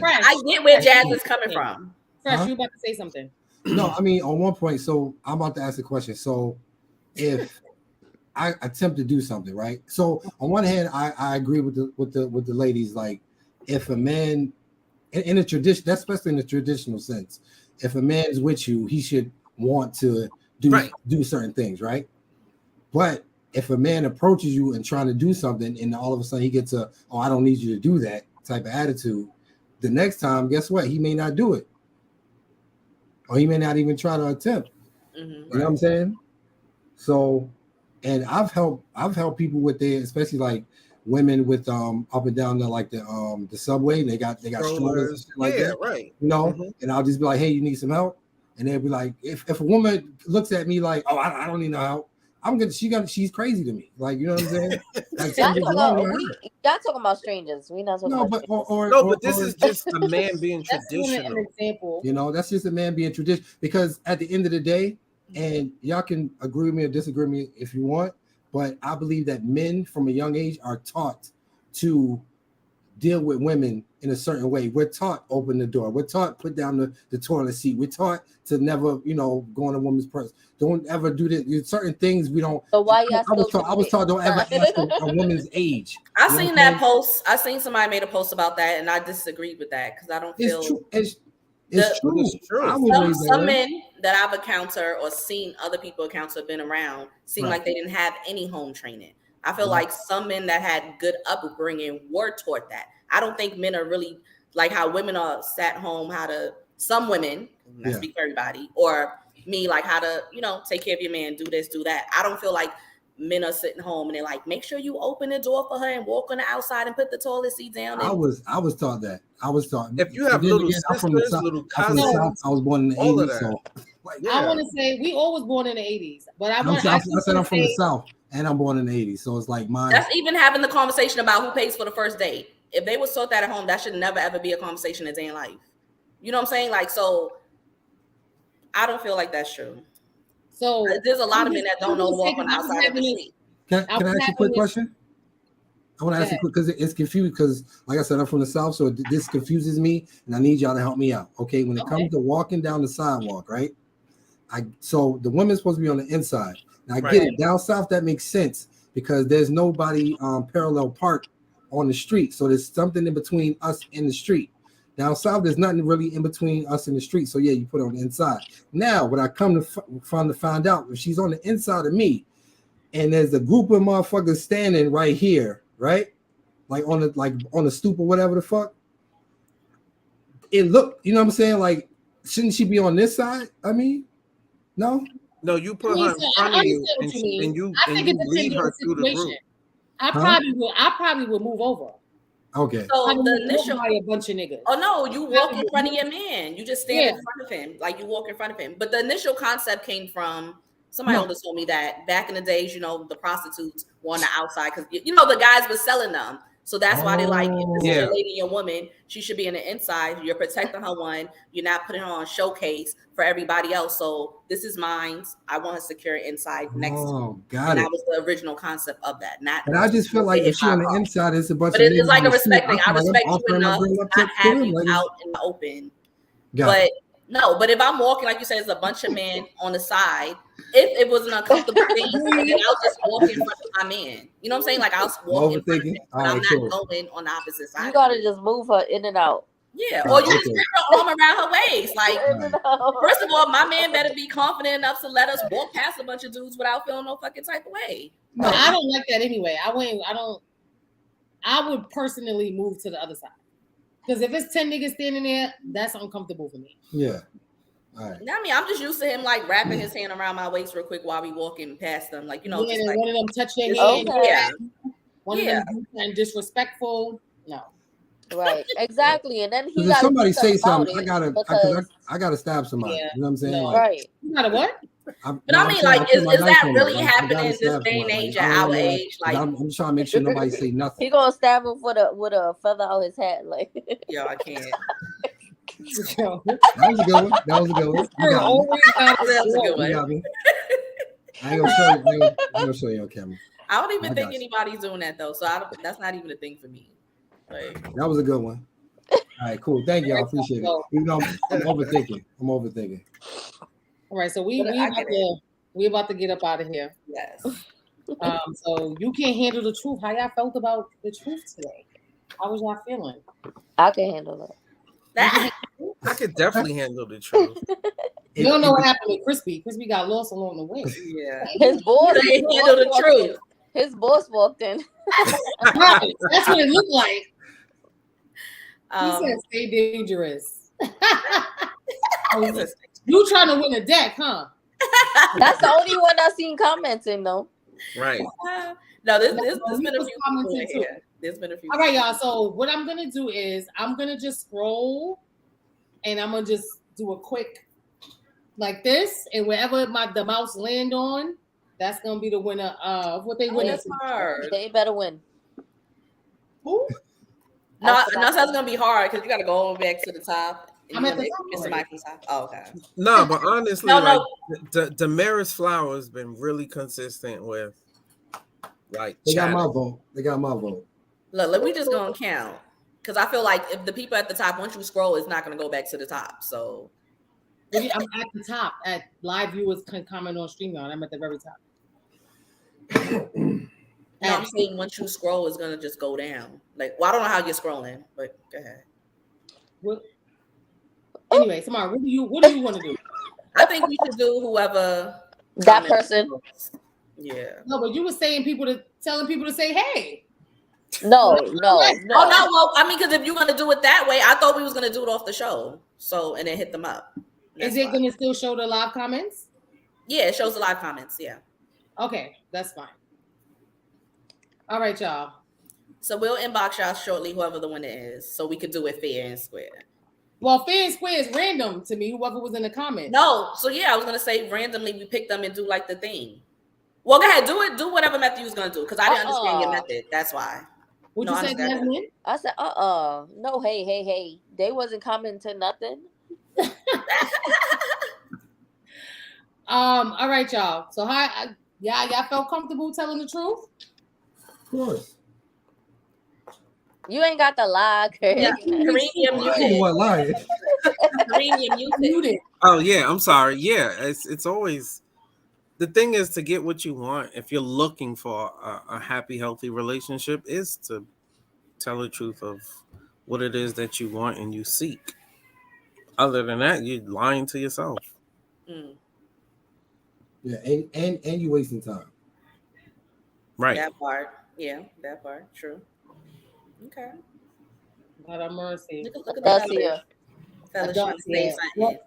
I get where Jazz is coming from. Fresh, you about to say something? No, I mean on one point. So I'm about to ask a question. So if I attempt to do something, right? So on one hand, I agree with the ladies. Like, if a man in a tradition, that's especially in the traditional sense, if a man is with you, he should want to do certain things, right? But if a man approaches you and trying to do something, and all of a sudden he gets a, oh, I don't need you to do that type of attitude, the next time, guess what? He may not do it, or he may not even try to attempt. Mm-hmm. You know what I'm saying? So. And I've helped people with their, especially like women with up and down the subway. They got strollers and shit like that, right? You know, and I'll just be like, hey, you need some help? And they'll be like, if a woman looks at me like, oh, I don't need no help, she's crazy to me. Like, you know what I'm saying? Like, y'all talking about strangers. We're not talking about but this is just a man being traditional. An example. You know, that's just a man being traditional, because at the end of the day, and y'all can agree with me or disagree with me if you want, but I believe that men from a young age are taught to deal with women in a certain way. We're taught open the door. We're taught put down the toilet seat. We're taught to never, go in a woman's purse. Don't ever do this. There's certain things we don't. So why I was taught don't ever ask a woman's age. I seen that post. I seen somebody made a post about that, and I disagreed with that because I don't feel it's true. Some men that I've encountered or seen other people encounter, been around, seem like they didn't have any home training. I feel like some men that had good upbringing were taught that. I don't think men are really like how women are sat home, some women, I speak for everybody, or me, like how to, take care of your man, do this, do that. I don't feel like men are sitting home and they're like, make sure you open the door for her and walk on the outside and put the toilet seat down. I was taught that. I was taught. If you have little sisters, little cousins, I was born in the 80s. So I want to say we all was born in the 80s, but I said I'm from the South and I'm born in the 80s. So it's like mine. That's even having the conversation about who pays for the first date. if they was taught that at home, that should never ever be a conversation a day in life. You know what I'm saying? Like, so I don't feel like that's true. So there's a lot of men that don't know to walk on the outside of the street. Can I ask you a quick question? I want to ask you quick because it's confused. Because, like I said, I'm from the South, so this confuses me, and I need y'all to help me out. Okay, when it comes to walking down the sidewalk, right? So the women's supposed to be on the inside. Now I get it. Down south, that makes sense because there's nobody parallel park on the street, so there's something in between us and the street. Down south, there's nothing really in between us and the street. So yeah, you put it on the inside. Now, when I come to find out, if she's on the inside of me, and there's a group of motherfuckers standing right here, right, like on the stoop or whatever the fuck, it look, you know what I'm saying? Like, shouldn't she be on this side? I mean, no. No, you put her in front of you, and you lead her through the group. I probably would move over. Okay. So the initial by a bunch of niggas. Oh no, you walk in front of your man. You just stand in front of him, like you walk in front of him. But the initial concept came from somebody older told me that back in the days, you know, the prostitutes were on the outside because you know the guys were selling them. So that's why they like, if this is a lady and woman, she should be in the inside. You're protecting her one. You're not putting her on showcase for everybody else. So this is mine. I want her secure inside next to me. Got it. That was the original concept of that. And I just feel like if she's on the inside, it's a bunch but of it's like a respect thing. I like, respect you enough to not have you out in the open. But no, but if I'm walking, like you said, it's a bunch of men on the side. If it was an uncomfortable thing, then I'll just walk in front of my man. You know what I'm saying? Like I'll walk in front of him, but I'm not going on the opposite side. You gotta just move her in and out. Yeah, or you just wrap her arm around her waist. Like, first of all, my man better be confident enough to let us walk past a bunch of dudes without feeling no fucking type of way. No, I don't like that anyway. I would personally move to the other side. Because if it's 10 niggas standing there, that's uncomfortable for me. Yeah. All right. I mean, I'm just used to him like wrapping his hand around my waist real quick while we walking past them. Like, you know, just like, one of them touch their hand. One of them and disrespectful. No. Right. Exactly. And then if somebody say something, I gotta stab somebody. Yeah. You know what I'm saying? No. Like, right. You gotta what? But I mean, like, is that really happening in this day and age at our age? Like, I'm trying to make sure nobody say nothing. He gonna stab him with a feather out his hat, like. Yo, I can't. That was a good one. That was a good one. You got me. I ain't gonna show you on camera. I don't even think anybody's doing that though, so that's not even a thing for me. Like, that was a good one. All right, cool. Thank you. I appreciate it. Even though I'm overthinking. All right, so we about to get up out of here. Yes. So you can't handle the truth. How y'all felt about the truth today? How was y'all feeling? I can handle it. I could definitely handle the truth. You don't know what happened with Crispy. Crispy got lost along the way. Yeah. His boss handle the truth. His boss walked in. That's what it looked like. He said, "Stay dangerous." You trying to win a deck, huh? That's the only one I seen commenting though. Right. No, there's been a few comments here. There's been a few. All right, y'all. So what I'm gonna do is I'm gonna just scroll, and I'm gonna just do a quick like this, and wherever the mouse land on, that's gonna be the winner of what they win. They better win. Who? No, that's gonna be hard because you gotta go all the way back to the top. I'm at the top. Oh, okay. No, but honestly, Damaris Flowers has been really consistent with like. They got my vote. Look, we just gonna count because I feel like if the people at the top, once you scroll, it's not gonna go back to the top. So I'm at the top. At live viewers can comment on StreamYard. I'm at the very top. No, I'm saying once you scroll, it's gonna just go down. Like, well, I don't know how you're scrolling, but go ahead. Well, anyway, Samara, what do you want to do? I think we should do whoever that person. Yeah. No, but you were saying telling people to say, "Hey." No. Oh no, well, I mean, because if you're gonna do it that way, I thought we was gonna do it off the show. So and then hit them up. Is it gonna still show the live comments? Yeah, it shows the live comments. Yeah. Okay, that's fine. All right, y'all. So we'll inbox y'all shortly, whoever the winner is, so we could do it fair and square. Well, fair and square is random to me, whoever was in the comments. No, so yeah, I was gonna say randomly we pick them and do like the thing. Well, go ahead, do whatever method you was gonna do, because I didn't understand your method. That's why. What No, you I said, understand. Jasmine? I said, no, hey. They wasn't commenting nothing. All right, y'all. So y'all felt comfortable telling the truth? Of course. You ain't got to lie, Craig. Yeah, Kareem, you're I ain't the muted. one lying. Kareem, you're muted. Muted. Oh yeah, I'm sorry. Yeah, it's always the thing is to get what you want. If you're looking for a happy, healthy relationship, is to tell the truth of what it is that you want and you seek. Other than that, you're lying to yourself. Mm, Yeah, and you wasting time. Right. that part. Yeah, that part. True. Okay. God have mercy. Look at That's the here. fellas trying to say something.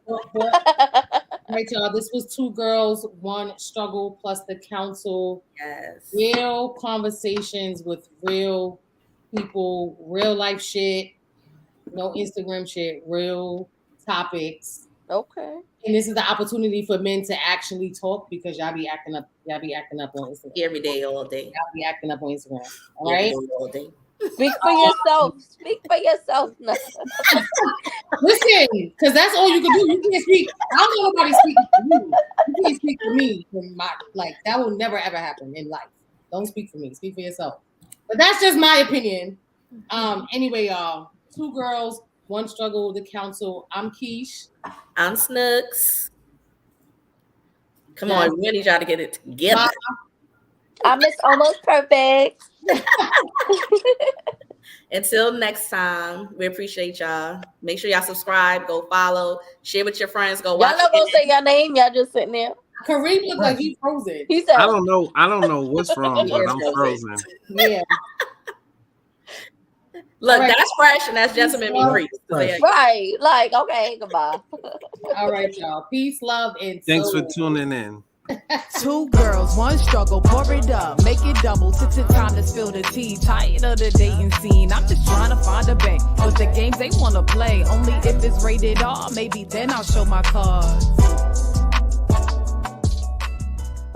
Right, y'all. This was 2 girls, 1 struggle plus the counsel. Yes. Real conversations with real people, real life shit, no Instagram shit, real topics. Okay. And this is the opportunity for men to actually talk because y'all be acting up on Instagram. Every day, all day. Y'all be acting up on Instagram. All Every right. day, all day. Speak for yourself. Speak for yourself. No. Listen, because that's all you can do. You can't speak. I don't know nobody speaking for you. You can't speak for me. That will never ever happen in life. Don't speak for me. Speak for yourself. But that's just my opinion. Anyway, y'all. 2 girls, 1 struggle, the counsel. I'm Keish. I'm Snooks. Come on, we need y'all to get it together. I miss Almost Perfect. Until next time, we appreciate y'all. Make sure y'all subscribe, go follow, share with your friends, go watch. Y'all not gonna say your name. Y'all just sitting there. Kareem looked like he's frozen. He said, I don't know what's wrong, He but is I'm frozen. Yeah. Look, All right. that's fresh and that's Gentleman Me Free. Fresh. right. Like, okay, goodbye. All right, y'all. Peace, love, and Thanks for soul. tuning in. 2 girls, 1 struggle, pour it up, make it double. Time to spill the tea. Tired of the dating scene. I'm just trying to find a bank with the games they wanna play. Only if it's rated R, maybe then I'll show my cards.